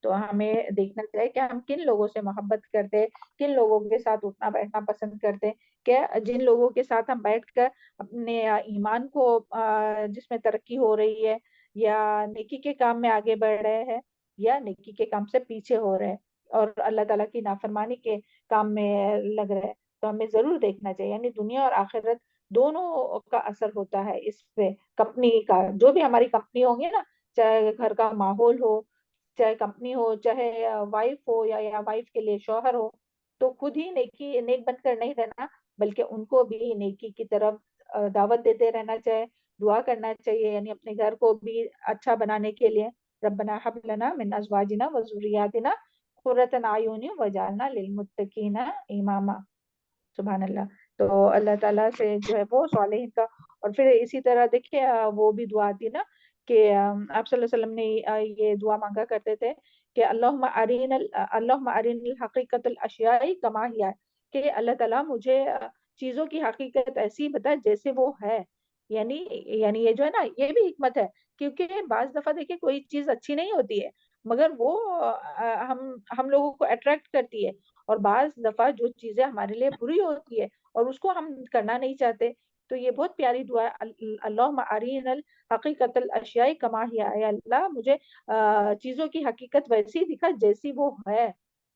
تو ہمیں دیکھنا چاہیے کہ ہم کن لوگوں سے محبت کرتے، کن لوگوں کے ساتھ اٹھنا بیٹھنا پسند کرتے، کہ جن لوگوں کے ساتھ ہم بیٹھ کر اپنے ایمان کو جس میں ترقی ہو رہی ہے، یا نیکی کے کام میں آگے بڑھ رہے ہیں، یا نیکی کے کام سے پیچھے ہو رہے ہیں اور اللہ تعالیٰ کی نافرمانی کے کام میں لگ رہے ہیں. تو ہمیں ضرور دیکھنا چاہیے. یعنی دنیا اور آخرت دونوں کا اثر ہوتا ہے اس پہ. کمپنی کا جو بھی ہماری کمپنی ہوں گی نا، چاہے گھر کا ماحول ہو، چاہے کمپنی ہو، چاہے وائف ہو یا وائف کے لیے شوہر ہو، تو خود ہی نیک بن کر نہیں رہنا، بلکہ ان کو بھی نیکی کی طرف دعوت دیتے رہنا چاہیے، دعا کرنا چاہیے، یعنی اپنے گھر کو بھی اچھا بنانے کے لیے. ربنا حب لنا من ازواجنا وذریاتنا قرۃ اعین وجعلنا للمتقین اماما. سبحان اللہ. تو اللہ تعالیٰ سے جو ہے وہ صالحین کا. اور پھر اسی طرح دیکھیے وہ بھی دعا تھی نا کہ آپ صلی اللہ علیہ وسلم نے یہ دعا مانگا کرتے تھے کہ اللہم ارین الحقیقت الاشیاء کما ہی، کہ اللہ تعالیٰ مجھے چیزوں کی حقیقت ایسی بتا جیسے وہ ہے. یعنی یہ جو ہے نا یہ بھی حکمت ہے، کیونکہ بعض دفعہ دیکھیں کوئی چیز اچھی نہیں ہوتی ہے مگر وہ ہم لوگوں کو اٹریکٹ کرتی ہے، اور بعض دفعہ جو چیزیں ہمارے لیے بری ہوتی ہے اور اس کو ہم کرنا نہیں چاہتے. تو یہ بہت پیاری دعا ہے، اللہم ارین الحقیقت الاشیاء کما ہی، اے اللہ مجھے چیزوں کی حقیقت ویسی دکھا جیسی وہ ہے.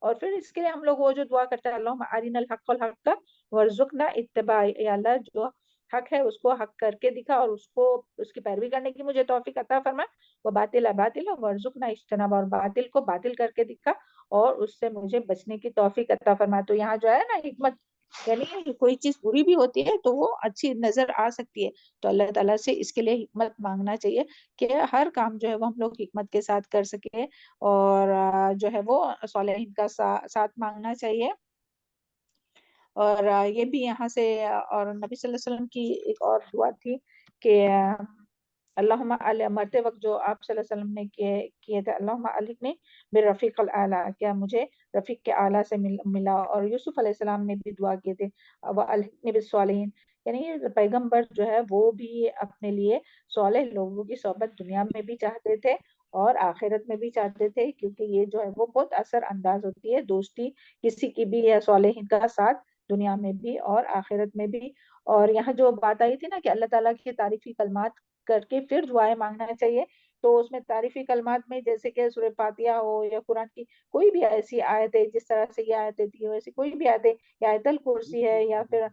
اور پھر اس کے لیے ہم لوگ وہ جو دعا کرتے ہیں اللہم ارین الحق الحق وارزقنا اتباع، اے اللہ جو حق ہے اس کو حق کر کے دکھا اور اس کی پیروی کرنے کی مجھے توفیق عطا فرما. وہ باطل باطل وارزقنا اجتناب، اور باطل کو باطل کر کے دکھا اور اس سے مجھے بچنے کی توفیق عطا فرما. تو یہاں جو ہے نا حکمت، یعنی کوئی چیز بری بھی ہوتی ہے تو وہ اچھی نظر آ سکتی ہے، تو اللہ تعالیٰ سے اس کے لیے حکمت مانگنا چاہیے کہ ہر کام جو ہے وہ ہم لوگ حکمت کے ساتھ کر سکیں، اور جو ہے وہ صالحین کا ساتھ مانگنا چاہیے. اور یہ بھی یہاں سے، اور نبی صلی اللہ علیہ وسلم کی ایک اور دعا تھی کہ اللہم مرتے وقت جو آپ صلی اللہ علیہ وسلم نے کیے تھے اللہم الحقنی بالرفیق الاعلیٰ، کیا مجھے رفیق کے اعلیٰ سے ملا. اور یوسف علیہ السلام نے بھی دعا کی تھی وَأَلْحِقْنِی بِالصَّالِحِینَ، یعنی پیغمبر جو ہے وہ بھی اپنے لیے صالح لوگوں کی صحبت دنیا میں بھی چاہتے تھے اور آخرت میں بھی چاہتے تھے، کیونکہ یہ جو ہے وہ بہت اثر انداز ہوتی ہے دوستی کسی کی بھی یا صالحین کا ساتھ دنیا میں بھی اور آخرت میں بھی. اور یہاں جو بات آئی تھی نا کہ اللہ تعالیٰ کی تعریفی کلمات کر کے پھر دعائیں مانگنا چاہیے، تو اس میں تعریفی کلمات میں جیسے کہ سورہ فاتحہ ہو یا قرآن کی کوئی بھی ایسی آیت ہے، جس طرح سے یہ آیتیں تھی ویسی کوئی بھی آیت ہے، یا آیت الکرسی ہے یا پھر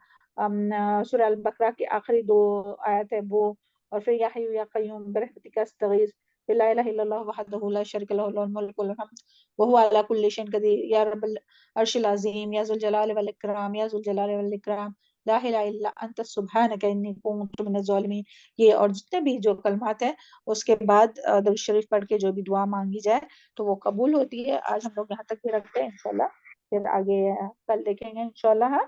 سورہ البقرہ کی آخری 2 آیت ہے وہ، اور پھر یا حی یا قیوم برحمتک استغیث لا الہ الا اللہ وحدہ لا شریک لہ لہ الملک والحمد وہو علی کل شیء قدیر یا رب العرش العظیم یا ذو الجلال والاکرام یا ذو الجلال والاکرام لا الہ الا انت سبحانک انی کنت من الظالمین. یہ اور جتنے بھی جو کلمات ہیں اس کے بعد درود شریف پڑھ کے جو بھی دعا مانگی جائے تو وہ قبول ہوتی ہے. آج ہم لوگ یہاں تک بھی رکھتے ہیں، انشاءاللہ پھر آگے کل دیکھیں گے انشاءاللہ. ہاں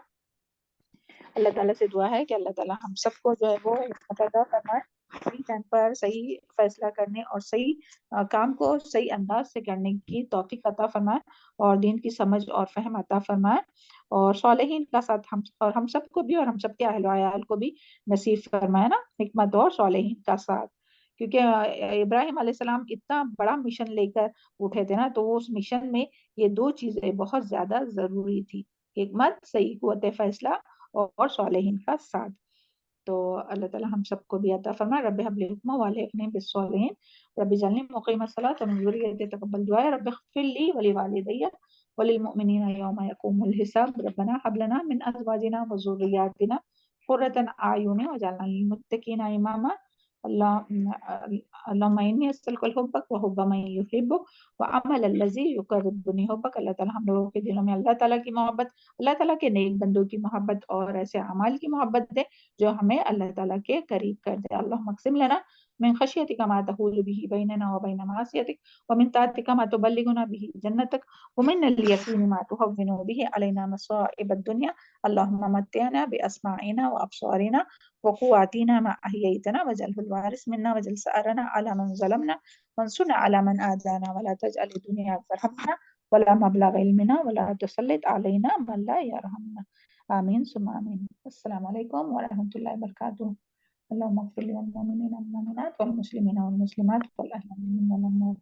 اللہ تعالیٰ سے دعا ہے کہ اللہ تعالیٰ ہم سب کو جو ہے وہ حکمت عطا فرمائے، صحیح ٹائم پر صحیح فیصلہ کرنے اور صحیح کام کو صحیح انداز سے کرنے کی توفیق عطا فرمائے، اور دین کی سمجھ اور فہم عطا فرمائے، اور صالحین کا ساتھ ہم سب کو بھی اور ہم سب کے اہل و عیال کو بھی نصیب فرمائے نا حکمت اور صالحین کا ساتھ. کیونکہ ابراہیم علیہ السلام اتنا بڑا مشن لے کر اٹھے تھے نا، تو اس مشن میں یہ 2 چیزیں بہت زیادہ ضروری تھی، حکمت، صحیح قوت فیصلہ اور صالحین کا ساتھ. تو اللہ تعالیٰ ہم سب کو بھی عطا فرمائے. رب هب لي حکما والحقنی بالصالحین رب اجعلنی مقیم الصلاۃ ومن ذریتی تقبل دعائے رب اغفر لی ولوالدی وللمؤمنین یوم یقوم الحساب. ربنا هب لنا من ازواجنا وذریاتنا قرۃ اعین واجعلنا للمتقین اماما. اللهم انی اسألک حبک وحب من یحبک وعمل الذی یقربنی حبک. اللہ تعالیٰ ہم لوگوں کے دلوں میں اللہ تعالیٰ کی محبت، اللہ تعالیٰ کے نیک بندوں کی محبت اور ایسے اعمال کی محبت دے جو ہمیں اللہ تعالیٰ کے قریب کر دے. اللهم اقسم لنا من خشیتک ما تحول به بیننا وبین معصیتک ومن طاعتک ما تبلغنا به جنتک ومن الیقین ما تهون به علینا مصائب الدنیا. اللهم متعنا باسماعنا وابصارنا وقواتنا ما احییتنا واجعله الوارث منا واجعل ثأرنا على من ظلمنا وانصرنا على من آذانا ولا تجعل الدنيا اکبر همنا ولا مبلغ علمنا ولا تسلط علينا من لا يرحمنا. آمین ثم آمین. السلام علیکم ورحمۃ اللہ وبرکاتہ. اللهم اغفر للمؤمنین والمؤمنات والمسلمین والمسلمات والمؤمنین والمؤمنات